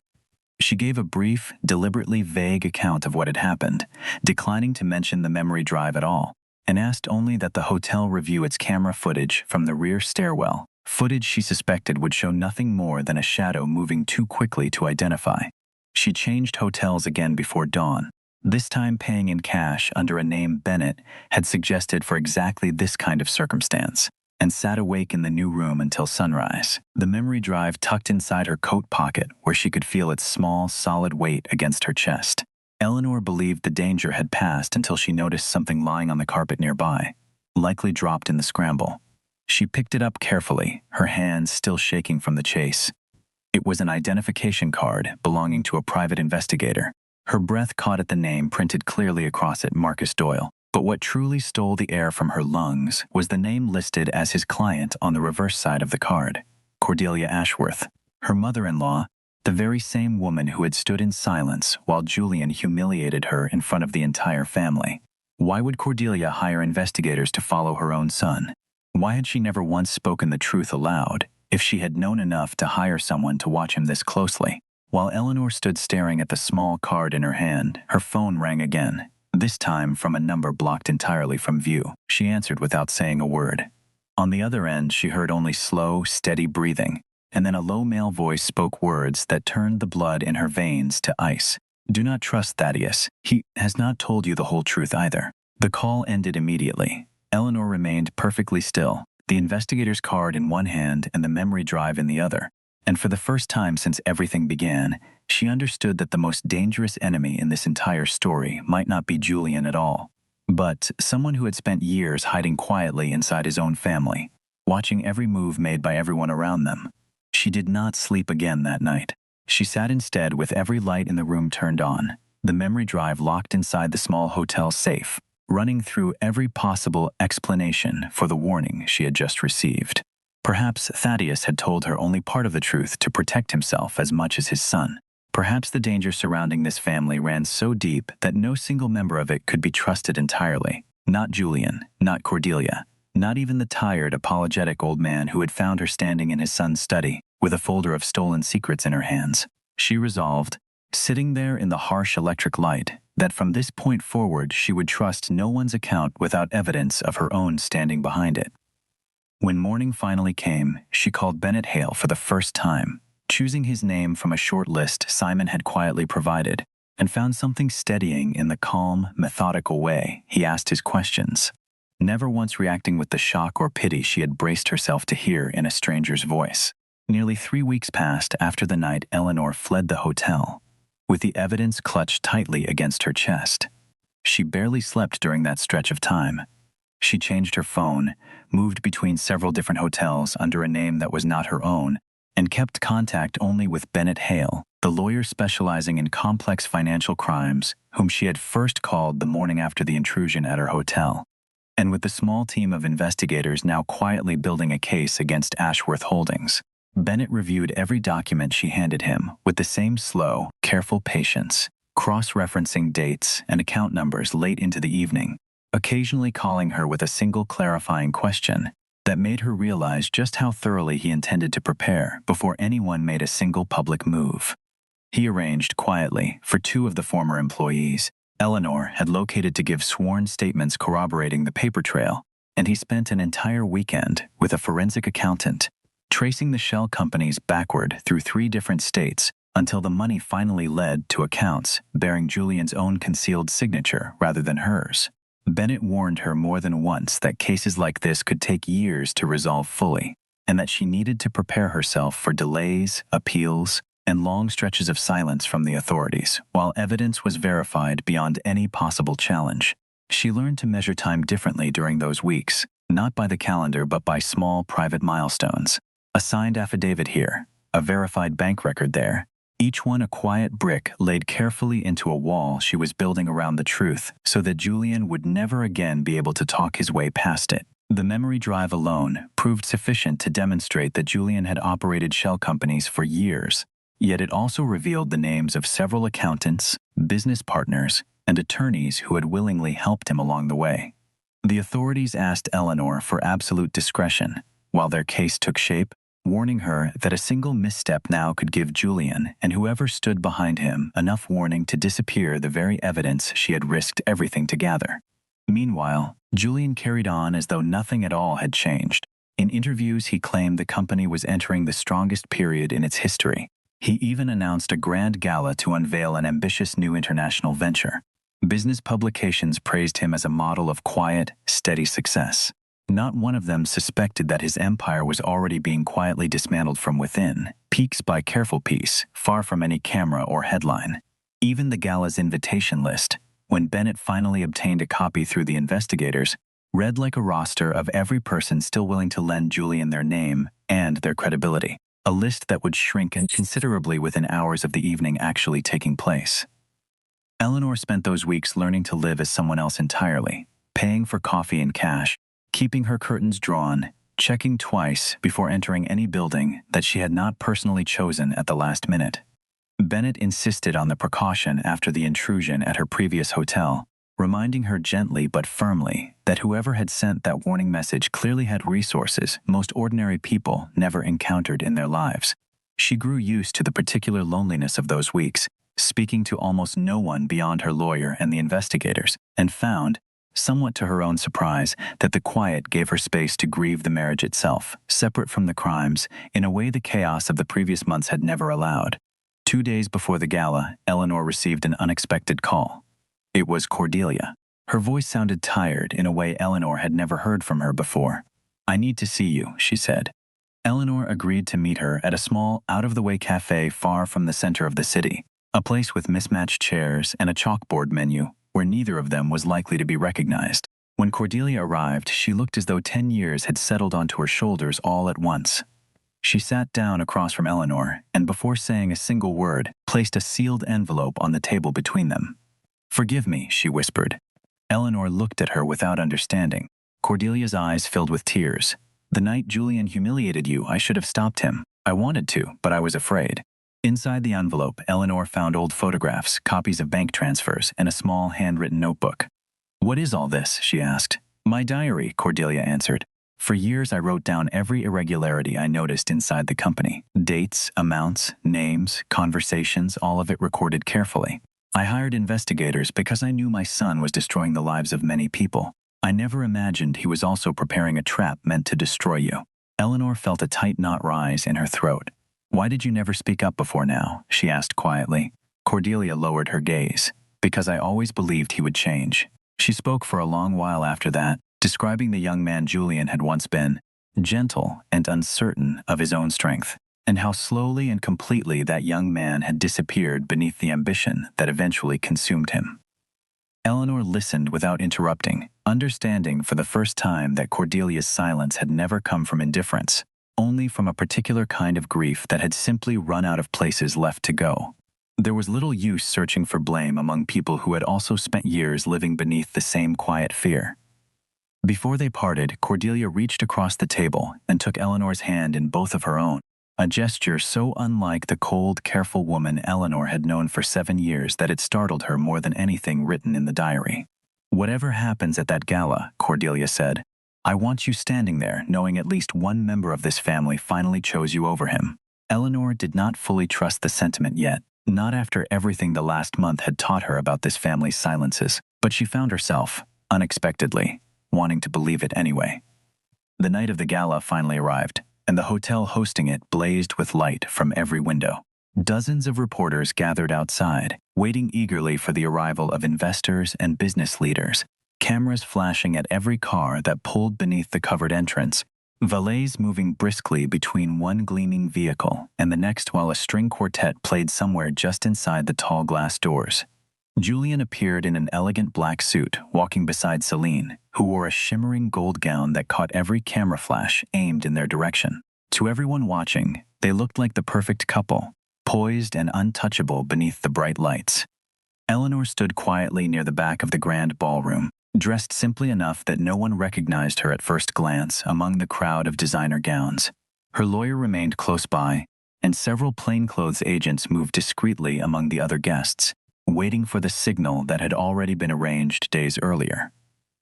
She gave a brief, deliberately vague account of what had happened, declining to mention the memory drive at all, and asked only that the hotel review its camera footage from the rear stairwell, footage she suspected would show nothing more than a shadow moving too quickly to identify. She changed hotels again before dawn, this time paying in cash under a name Bennett had suggested for exactly this kind of circumstance, and sat awake in the new room until sunrise, the memory drive tucked inside her coat pocket where she could feel its small, solid weight against her chest. Eleanor believed the danger had passed until she noticed something lying on the carpet nearby, likely dropped in the scramble. She picked it up carefully, her hands still shaking from the chase. It was an identification card belonging to a private investigator. Her breath caught at the name printed clearly across it, Marcus Doyle. But what truly stole the air from her lungs was the name listed as his client on the reverse side of the card, Cordelia Ashworth, her mother-in-law, the very same woman who had stood in silence while Julian humiliated her in front of the entire family. Why would Cordelia hire investigators to follow her own son? Why had she never once spoken the truth aloud if she had known enough to hire someone to watch him this closely? While Eleanor stood staring at the small card in her hand, her phone rang again, this time from a number blocked entirely from view. She answered without saying a word. On the other end, she heard only slow, steady breathing, and then a low male voice spoke words that turned the blood in her veins to ice. "Do not trust Thaddeus. He has not told you the whole truth either." The call ended immediately. Eleanor remained perfectly still, the investigator's card in one hand and the memory drive in the other. And for the first time since everything began, she understood that the most dangerous enemy in this entire story might not be Julian at all, but someone who had spent years hiding quietly inside his own family, watching every move made by everyone around them. She did not sleep again that night. She sat instead with every light in the room turned on, the memory drive locked inside the small hotel safe, running through every possible explanation for the warning she had just received. Perhaps Thaddeus had told her only part of the truth to protect himself as much as his son. Perhaps the danger surrounding this family ran so deep that no single member of it could be trusted entirely. Not Julian, not Cordelia, not even the tired, apologetic old man who had found her standing in his son's study with a folder of stolen secrets in her hands. She resolved, sitting there in the harsh electric light, that from this point forward she would trust no one's account without evidence of her own standing behind it. When morning finally came, she called Bennett Hale for the first time, choosing his name from a short list Simon had quietly provided, and found something steadying in the calm, methodical way he asked his questions, never once reacting with the shock or pity she had braced herself to hear in a stranger's voice. Nearly 3 weeks passed after the night Eleanor fled the hotel, with the evidence clutched tightly against her chest. She barely slept during that stretch of time. She changed her phone, moved between several different hotels under a name that was not her own, and kept contact only with Bennett Hale, the lawyer specializing in complex financial crimes, whom she had first called the morning after the intrusion at her hotel. And with the small team of investigators now quietly building a case against Ashworth Holdings, Bennett reviewed every document she handed him with the same slow, careful patience, cross-referencing dates and account numbers late into the evening, occasionally calling her with a single clarifying question that made her realize just how thoroughly he intended to prepare before anyone made a single public move. He arranged quietly for 2 of the former employees Eleanor had located to give sworn statements corroborating the paper trail, and he spent an entire weekend with a forensic accountant, tracing the shell companies backward through 3 different states until the money finally led to accounts bearing Julian's own concealed signature rather than hers. Bennett warned her more than once that cases like this could take years to resolve fully, and that she needed to prepare herself for delays, appeals, and long stretches of silence from the authorities, while evidence was verified beyond any possible challenge. She learned to measure time differently during those weeks, not by the calendar but by small private milestones. A signed affidavit here, a verified bank record there, each one a quiet brick laid carefully into a wall she was building around the truth so that Julian would never again be able to talk his way past it. The memory drive alone proved sufficient to demonstrate that Julian had operated shell companies for years, yet it also revealed the names of several accountants, business partners, and attorneys who had willingly helped him along the way. The authorities asked Eleanor for absolute discretion while their case took shape, warning her that a single misstep now could give Julian and whoever stood behind him enough warning to disappear the very evidence she had risked everything to gather. Meanwhile, Julian carried on as though nothing at all had changed. In interviews, he claimed the company was entering the strongest period in its history. He even announced a grand gala to unveil an ambitious new international venture. Business publications praised him as a model of quiet, steady success. Not one of them suspected that his empire was already being quietly dismantled from within, piece by careful piece, far from any camera or headline. Even the gala's invitation list, when Bennett finally obtained a copy through the investigators, read like a roster of every person still willing to lend Julian their name and their credibility, a list that would shrink considerably within hours of the evening actually taking place. Eleanor spent those weeks learning to live as someone else entirely, paying for coffee in cash, keeping her curtains drawn, checking twice before entering any building that she had not personally chosen at the last minute. Bennett insisted on the precaution after the intrusion at her previous hotel, reminding her gently but firmly that whoever had sent that warning message clearly had resources most ordinary people never encountered in their lives. She grew used to the particular loneliness of those weeks, speaking to almost no one beyond her lawyer and the investigators, and found, somewhat to her own surprise, that the quiet gave her space to grieve the marriage itself, separate from the crimes, in a way the chaos of the previous months had never allowed. 2 days before the gala, Eleanor received an unexpected call. It was Cordelia. Her voice sounded tired in a way Eleanor had never heard from her before. "I need to see you," she said. Eleanor agreed to meet her at a small, out-of-the-way cafe far from the center of the city, a place with mismatched chairs and a chalkboard menu where neither of them was likely to be recognized. When Cordelia arrived, she looked as though 10 years had settled onto her shoulders all at once. She sat down across from Eleanor and, before saying a single word, placed a sealed envelope on the table between them. "Forgive me," she whispered. Eleanor looked at her without understanding. Cordelia's eyes filled with tears. "The night Julian humiliated you, I should have stopped him. I wanted to, but I was afraid." Inside the envelope, Eleanor found old photographs, copies of bank transfers, and a small handwritten notebook. "What is all this?" she asked. "My diary," Cordelia answered. "For years I wrote down every irregularity I noticed inside the company. Dates, amounts, names, conversations, all of it recorded carefully. I hired investigators because I knew my son was destroying the lives of many people. I never imagined he was also preparing a trap meant to destroy you." Eleanor felt a tight knot rise in her throat. "Why did you never speak up before now?" she asked quietly. Cordelia lowered her gaze. "Because I always believed he would change." She spoke for a long while after that, describing the young man Julian had once been, gentle and uncertain of his own strength, and how slowly and completely that young man had disappeared beneath the ambition that eventually consumed him. Eleanor listened without interrupting, understanding for the first time that Cordelia's silence had never come from indifference, only from a particular kind of grief that had simply run out of places left to go. There was little use searching for blame among people who had also spent years living beneath the same quiet fear. Before they parted, Cordelia reached across the table and took Eleanor's hand in both of her own, a gesture so unlike the cold, careful woman Eleanor had known for 7 years that it startled her more than anything written in the diary. "Whatever happens at that gala," Cordelia said, "I want you standing there knowing at least one member of this family finally chose you over him." Eleanor did not fully trust the sentiment yet, not after everything the last month had taught her about this family's silences, but she found herself, unexpectedly, wanting to believe it anyway. The night of the gala finally arrived, and the hotel hosting it blazed with light from every window. Dozens of reporters gathered outside, waiting eagerly for the arrival of investors and business leaders, cameras flashing at every car that pulled beneath the covered entrance, valets moving briskly between one gleaming vehicle and the next while a string quartet played somewhere just inside the tall glass doors. Julian appeared in an elegant black suit, walking beside Celine, who wore a shimmering gold gown that caught every camera flash aimed in their direction. To everyone watching, they looked like the perfect couple, poised and untouchable beneath the bright lights. Eleanor stood quietly near the back of the grand ballroom, dressed simply enough that no one recognized her at first glance among the crowd of designer gowns. Her lawyer remained close by, and several plainclothes agents moved discreetly among the other guests, waiting for the signal that had already been arranged days earlier.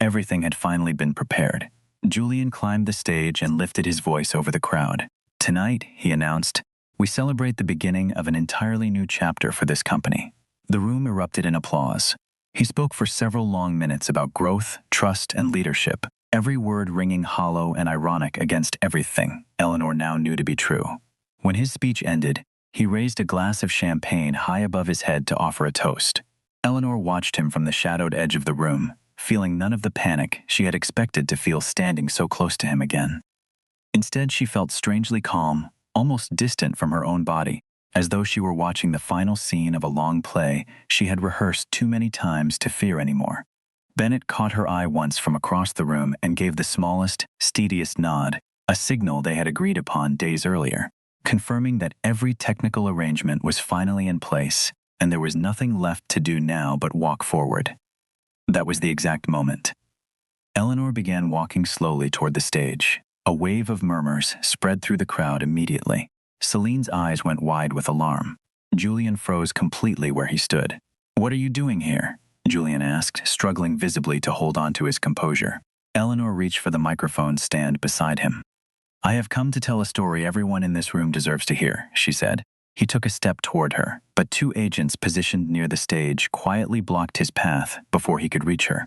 Everything had finally been prepared. Julian climbed the stage and lifted his voice over the crowd. "Tonight," he announced, "we celebrate the beginning of an entirely new chapter for this company." The room erupted in applause. He spoke for several long minutes about growth, trust, and leadership, every word ringing hollow and ironic against everything Eleanor now knew to be true. When his speech ended, he raised a glass of champagne high above his head to offer a toast. Eleanor watched him from the shadowed edge of the room, feeling none of the panic she had expected to feel standing so close to him again. Instead, she felt strangely calm, almost distant from her own body, as though she were watching the final scene of a long play she had rehearsed too many times to fear anymore. Bennett caught her eye once from across the room and gave the smallest, steadiest nod, a signal they had agreed upon days earlier, confirming that every technical arrangement was finally in place and there was nothing left to do now but walk forward. That was the exact moment. Eleanor began walking slowly toward the stage. A wave of murmurs spread through the crowd immediately. Celine's eyes went wide with alarm. Julian froze completely where he stood. "What are you doing here?" Julian asked, struggling visibly to hold on to his composure. Eleanor reached for the microphone stand beside him. "I have come to tell a story everyone in this room deserves to hear," she said. He took a step toward her, but two agents positioned near the stage quietly blocked his path before he could reach her.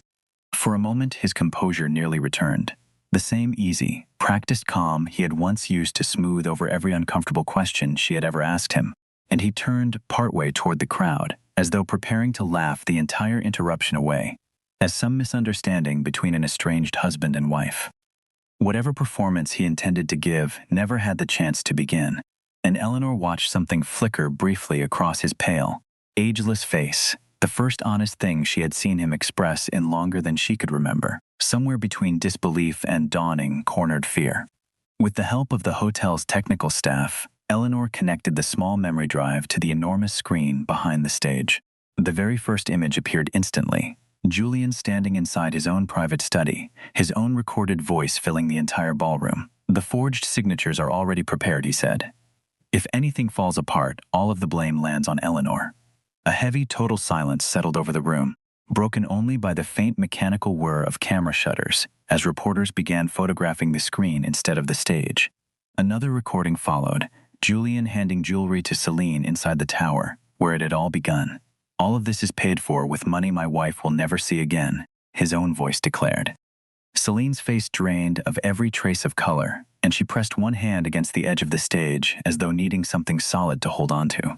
For a moment, his composure nearly returned. The same easy, practiced calm he had once used to smooth over every uncomfortable question she had ever asked him. And he turned partway toward the crowd, as though preparing to laugh the entire interruption away, as some misunderstanding between an estranged husband and wife. Whatever performance he intended to give never had the chance to begin, and Eleanor watched something flicker briefly across his pale, ageless face, the first honest thing she had seen him express in longer than she could remember, somewhere between disbelief and dawning, cornered fear. With the help of the hotel's technical staff, Eleanor connected the small memory drive to the enormous screen behind the stage. The very first image appeared instantly. Julian standing inside his own private study, his own recorded voice filling the entire ballroom. "The forged signatures are already prepared," he said. "If anything falls apart, all of the blame lands on Eleanor." A heavy, total silence settled over the room, broken only by the faint mechanical whir of camera shutters as reporters began photographing the screen instead of the stage. Another recording followed, Julian handing jewelry to Celine inside the tower, where it had all begun. "All of this is paid for with money my wife will never see again," his own voice declared. Celine's face drained of every trace of color, and she pressed one hand against the edge of the stage as though needing something solid to hold on to.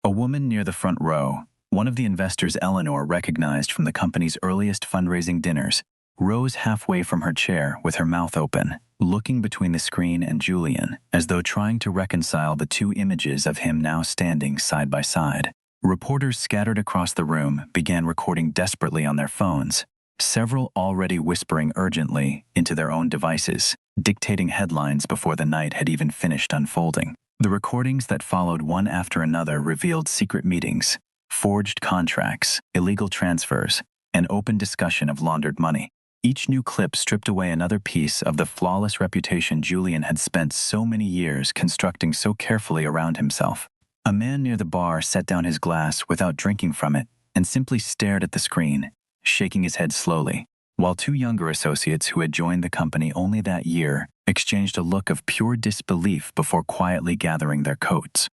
A woman near the front row, one of the investors Eleanor recognized from the company's earliest fundraising dinners, rose halfway from her chair with her mouth open, looking between the screen and Julian, as though trying to reconcile the two images of him now standing side by side. Reporters scattered across the room began recording desperately on their phones, several already whispering urgently into their own devices, dictating headlines before the night had even finished unfolding. The recordings that followed one after another revealed secret meetings, forged contracts, illegal transfers, and open discussion of laundered money. Each new clip stripped away another piece of the flawless reputation Julian had spent so many years constructing so carefully around himself. A man near the bar set down his glass without drinking from it and simply stared at the screen, shaking his head slowly, while two younger associates who had joined the company only that year exchanged a look of pure disbelief before quietly gathering their coats.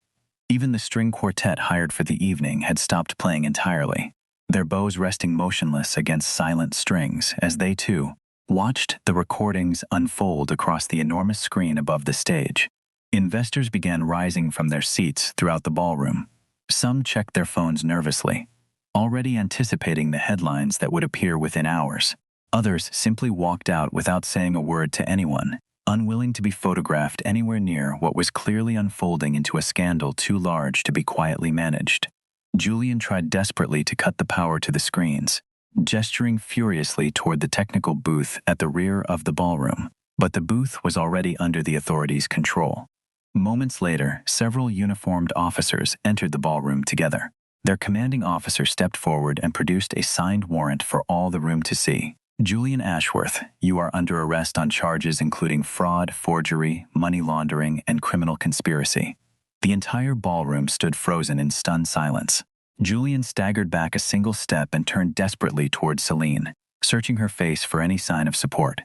Even the string quartet hired for the evening had stopped playing entirely, their bows resting motionless against silent strings as they, too, watched the recordings unfold across the enormous screen above the stage. Investors began rising from their seats throughout the ballroom. Some checked their phones nervously, already anticipating the headlines that would appear within hours. Others simply walked out without saying a word to anyone, unwilling to be photographed anywhere near what was clearly unfolding into a scandal too large to be quietly managed. Julian tried desperately to cut the power to the screens, gesturing furiously toward the technical booth at the rear of the ballroom, but the booth was already under the authorities' control. Moments later, several uniformed officers entered the ballroom together. Their commanding officer stepped forward and produced a signed warrant for all the room to see. "Julian Ashworth, you are under arrest on charges including fraud, forgery, money laundering, and criminal conspiracy." The entire ballroom stood frozen in stunned silence. Julian staggered back a single step and turned desperately toward Celine, searching her face for any sign of support.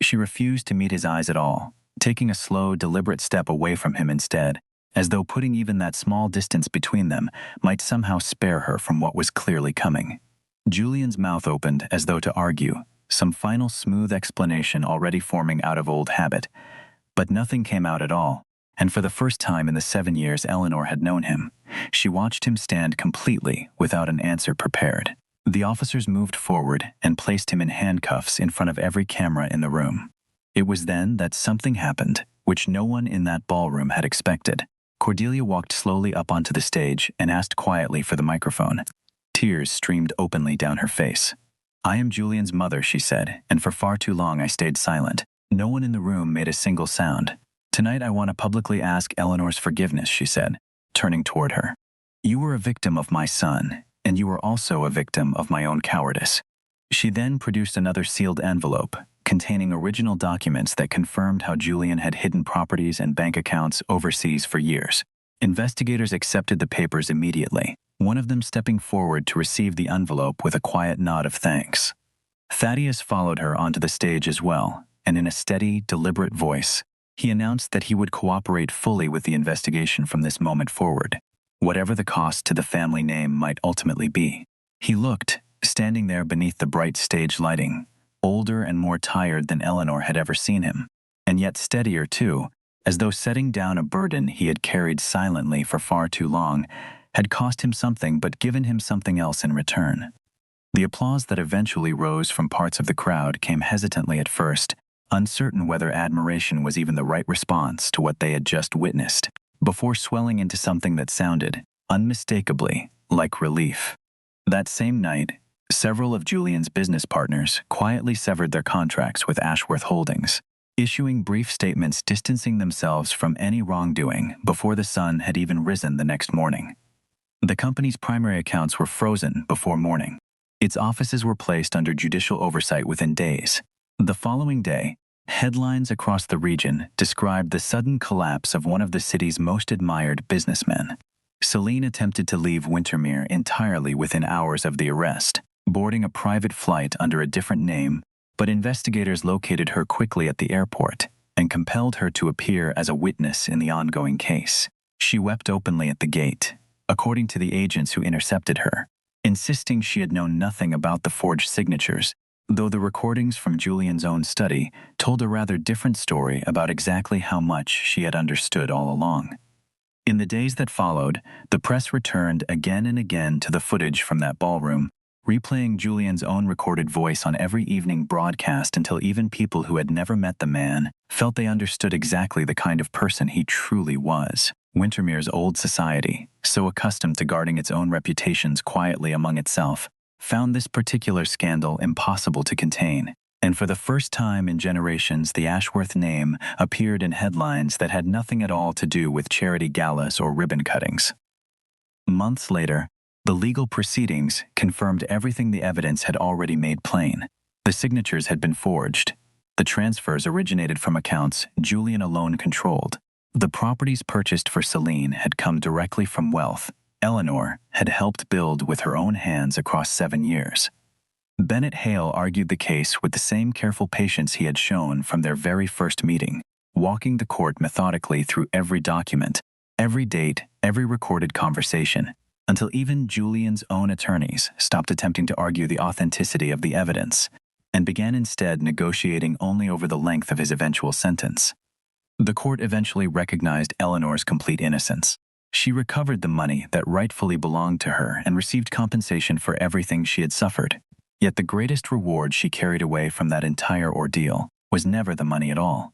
She refused to meet his eyes at all, taking a slow, deliberate step away from him instead, as though putting even that small distance between them might somehow spare her from what was clearly coming. Julian's mouth opened as though to argue, some final smooth explanation already forming out of old habit, but nothing came out at all, and for the first time in the 7 years Eleanor had known him, she watched him stand completely without an answer prepared. The officers moved forward and placed him in handcuffs in front of every camera in the room. It was then that something happened, which no one in that ballroom had expected. Cordelia walked slowly up onto the stage and asked quietly for the microphone. Tears streamed openly down her face. "I am Julian's mother," she said, "and for far too long I stayed silent. No one in the room made a single sound. Tonight I want to publicly ask Eleanor's forgiveness," she said, turning toward her. "You were a victim of my son, and you were also a victim of my own cowardice." She then produced another sealed envelope, containing original documents that confirmed how Julian had hidden properties and bank accounts overseas for years. Investigators accepted the papers immediately, one of them stepping forward to receive the envelope with a quiet nod of thanks. Thaddeus followed her onto the stage as well, and in a steady, deliberate voice, he announced that he would cooperate fully with the investigation from this moment forward, whatever the cost to the family name might ultimately be. He looked, standing there beneath the bright stage lighting, older and more tired than Eleanor had ever seen him, and yet steadier too, as though setting down a burden he had carried silently for far too long had cost him something but given him something else in return. The applause that eventually rose from parts of the crowd came hesitantly at first, uncertain whether admiration was even the right response to what they had just witnessed, before swelling into something that sounded, unmistakably, like relief. That same night, several of Julian's business partners quietly severed their contracts with Ashworth Holdings, issuing brief statements distancing themselves from any wrongdoing before the sun had even risen the next morning. The company's primary accounts were frozen before morning. Its offices were placed under judicial oversight within days. The following day, headlines across the region described the sudden collapse of one of the city's most admired businessmen. Celine attempted to leave Wintermere entirely within hours of the arrest, boarding a private flight under a different name, but investigators located her quickly at the airport and compelled her to appear as a witness in the ongoing case. She wept openly at the gate, according to the agents who intercepted her, insisting she had known nothing about the forged signatures, though the recordings from Julian's own study told a rather different story about exactly how much she had understood all along. In the days that followed, the press returned again and again to the footage from that ballroom, replaying Julian's own recorded voice on every evening broadcast until even people who had never met the man felt they understood exactly the kind of person he truly was. Wintermere's old society, so accustomed to guarding its own reputations quietly among itself, found this particular scandal impossible to contain, and for the first time in generations the Ashworth name appeared in headlines that had nothing at all to do with charity galas or ribbon cuttings. Months later, the legal proceedings confirmed everything the evidence had already made plain. The signatures had been forged. The transfers originated from accounts Julian alone controlled. The properties purchased for Celine had come directly from wealth Eleanor had helped build with her own hands across 7 years. Bennett Hale argued the case with the same careful patience he had shown from their very first meeting, walking the court methodically through every document, every date, every recorded conversation, until even Julian's own attorneys stopped attempting to argue the authenticity of the evidence and began instead negotiating only over the length of his eventual sentence. The court eventually recognized Eleanor's complete innocence. She recovered the money that rightfully belonged to her and received compensation for everything she had suffered. Yet the greatest reward she carried away from that entire ordeal was never the money at all.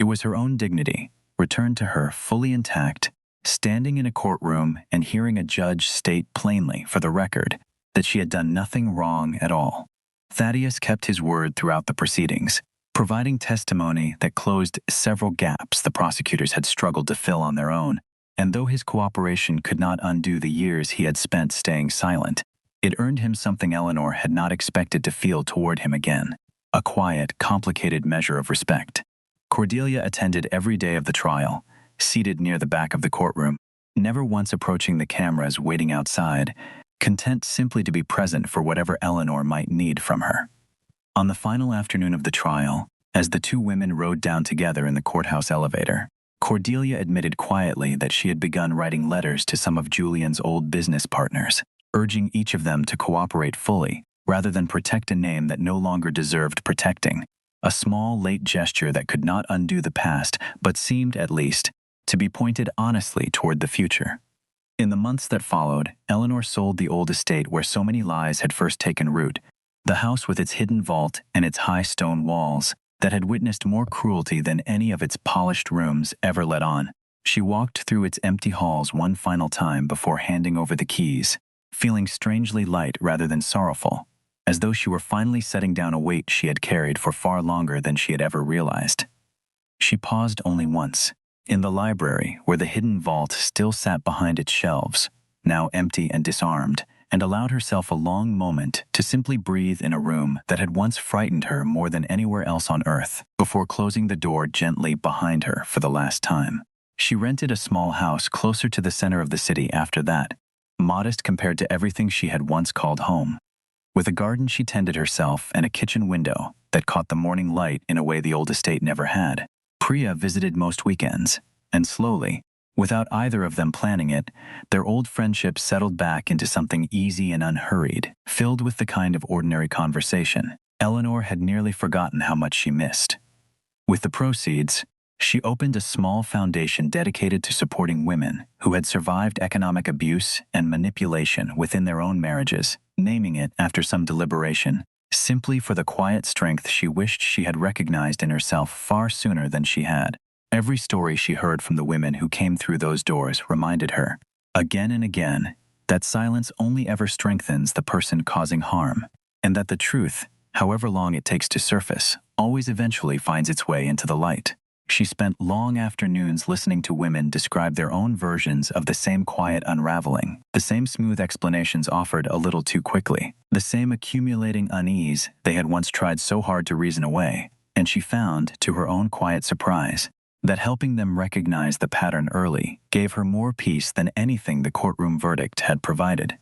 It was her own dignity, returned to her fully intact, standing in a courtroom and hearing a judge state plainly, for the record, that she had done nothing wrong at all. Thaddeus kept his word throughout the proceedings, providing testimony that closed several gaps the prosecutors had struggled to fill on their own, and though his cooperation could not undo the years he had spent staying silent, it earned him something Eleanor had not expected to feel toward him again, a quiet, complicated measure of respect. Cordelia attended every day of the trial, seated near the back of the courtroom, never once approaching the cameras waiting outside, content simply to be present for whatever Eleanor might need from her. On the final afternoon of the trial, as the two women rode down together in the courthouse elevator, Cordelia admitted quietly that she had begun writing letters to some of Julian's old business partners, urging each of them to cooperate fully, rather than protect a name that no longer deserved protecting, a small, late gesture that could not undo the past, but seemed, at least, to be pointed honestly toward the future. In the months that followed, Eleanor sold the old estate where so many lies had first taken root, the house with its hidden vault and its high stone walls that had witnessed more cruelty than any of its polished rooms ever let on. She walked through its empty halls one final time before handing over the keys, feeling strangely light rather than sorrowful, as though she were finally setting down a weight she had carried for far longer than she had ever realized. She paused only once, in the library where the hidden vault still sat behind its shelves, now empty and disarmed, and allowed herself a long moment to simply breathe in a room that had once frightened her more than anywhere else on earth, before closing the door gently behind her for the last time. She rented a small house closer to the center of the city after that, modest compared to everything she had once called home. With a garden she tended herself and a kitchen window that caught the morning light in a way the old estate never had. Priya visited most weekends, and slowly, without either of them planning it, their old friendship settled back into something easy and unhurried, filled with the kind of ordinary conversation Eleanor had nearly forgotten how much she missed. With the proceeds, she opened a small foundation dedicated to supporting women who had survived economic abuse and manipulation within their own marriages, naming it after some deliberation, simply for the quiet strength she wished she had recognized in herself far sooner than she had. Every story she heard from the women who came through those doors reminded her, again and again, that silence only ever strengthens the person causing harm, and that the truth, however long it takes to surface, always eventually finds its way into the light. She spent long afternoons listening to women describe their own versions of the same quiet unraveling, the same smooth explanations offered a little too quickly, the same accumulating unease they had once tried so hard to reason away, and she found, to her own quiet surprise, that helping them recognize the pattern early gave her more peace than anything the courtroom verdict had provided.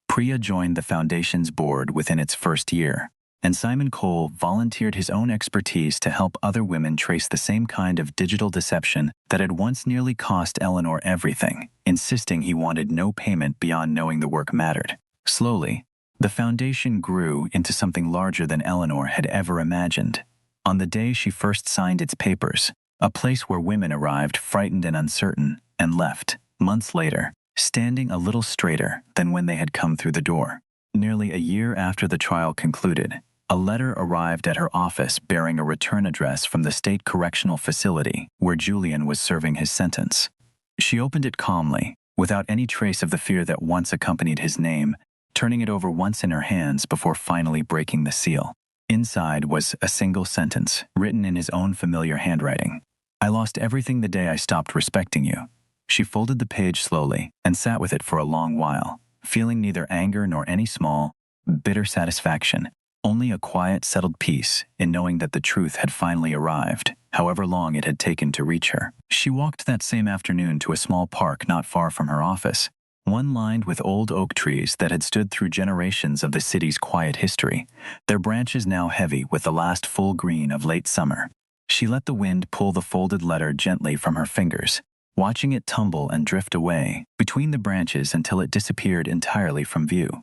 Priya joined the Foundation's board within its first year, and Simon Cole volunteered his own expertise to help other women trace the same kind of digital deception that had once nearly cost Eleanor everything, insisting he wanted no payment beyond knowing the work mattered. Slowly, the Foundation grew into something larger than Eleanor had ever imagined. On the day she first signed its papers, a place where women arrived frightened and uncertain, and left, months later, standing a little straighter than when they had come through the door. Nearly a year after the trial concluded, a letter arrived at her office bearing a return address from the state correctional facility where Julian was serving his sentence. She opened it calmly, without any trace of the fear that once accompanied his name, turning it over once in her hands before finally breaking the seal. Inside was a single sentence, written in his own familiar handwriting. "I lost everything the day I stopped respecting you." She folded the page slowly and sat with it for a long while, feeling neither anger nor any small, bitter satisfaction, only a quiet, settled peace in knowing that the truth had finally arrived, however long it had taken to reach her. She walked that same afternoon to a small park not far from her office, one lined with old oak trees that had stood through generations of the city's quiet history, their branches now heavy with the last full green of late summer. She let the wind pull the folded letter gently from her fingers, watching it tumble and drift away between the branches until it disappeared entirely from view.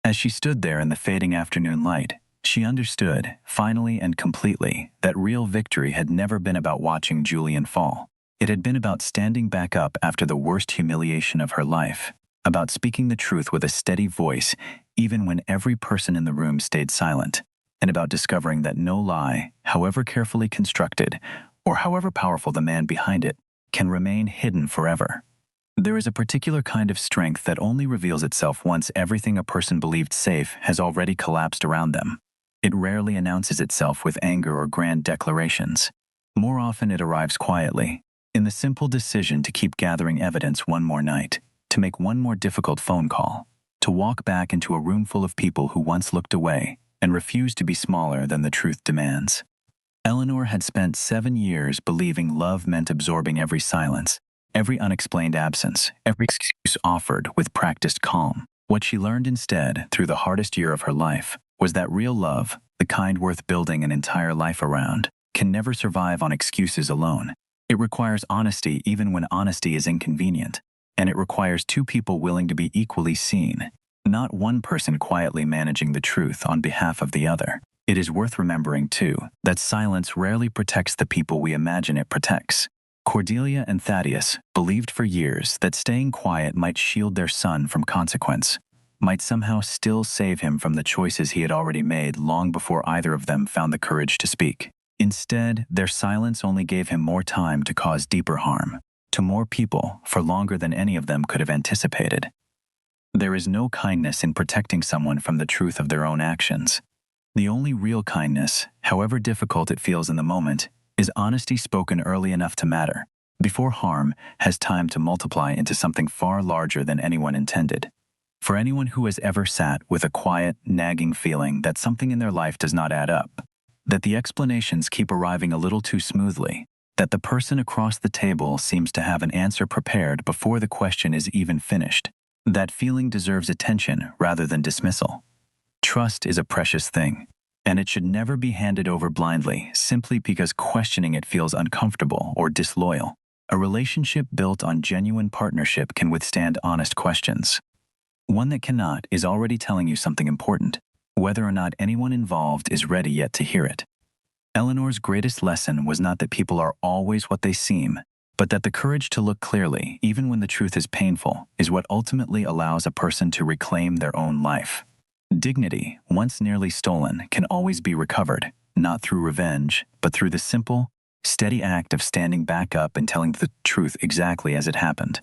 As she stood there in the fading afternoon light, she understood, finally and completely, that real victory had never been about watching Julian fall. It had been about standing back up after the worst humiliation of her life, about speaking the truth with a steady voice even when every person in the room stayed silent, and about discovering that no lie, however carefully constructed, or however powerful the man behind it, can remain hidden forever. There is a particular kind of strength that only reveals itself once everything a person believed safe has already collapsed around them. It rarely announces itself with anger or grand declarations. More often it arrives quietly, in the simple decision to keep gathering evidence one more night, to make one more difficult phone call, to walk back into a room full of people who once looked away and refused to be smaller than the truth demands. Eleanor had spent 7 years believing love meant absorbing every silence, every unexplained absence, every excuse offered with practiced calm. What she learned instead, through the hardest year of her life, was that real love, the kind worth building an entire life around, can never survive on excuses alone. It requires honesty even when honesty is inconvenient, and it requires two people willing to be equally seen, not one person quietly managing the truth on behalf of the other. It is worth remembering, too, that silence rarely protects the people we imagine it protects. Cordelia and Thaddeus believed for years that staying quiet might shield their son from consequence, might somehow still save him from the choices he had already made long before either of them found the courage to speak. Instead, their silence only gave him more time to cause deeper harm, to more people for longer than any of them could have anticipated. There is no kindness in protecting someone from the truth of their own actions. The only real kindness, however difficult it feels in the moment, is honesty spoken early enough to matter, before harm has time to multiply into something far larger than anyone intended. For anyone who has ever sat with a quiet, nagging feeling that something in their life does not add up, that the explanations keep arriving a little too smoothly, that the person across the table seems to have an answer prepared before the question is even finished, that feeling deserves attention rather than dismissal. Trust is a precious thing, and it should never be handed over blindly simply because questioning it feels uncomfortable or disloyal. A relationship built on genuine partnership can withstand honest questions. One that cannot is already telling you something important, whether or not anyone involved is ready yet to hear it. Eleanor's greatest lesson was not that people are always what they seem, but that the courage to look clearly, even when the truth is painful, is what ultimately allows a person to reclaim their own life. Dignity, once nearly stolen, can always be recovered, not through revenge, but through the simple, steady act of standing back up and telling the truth exactly as it happened.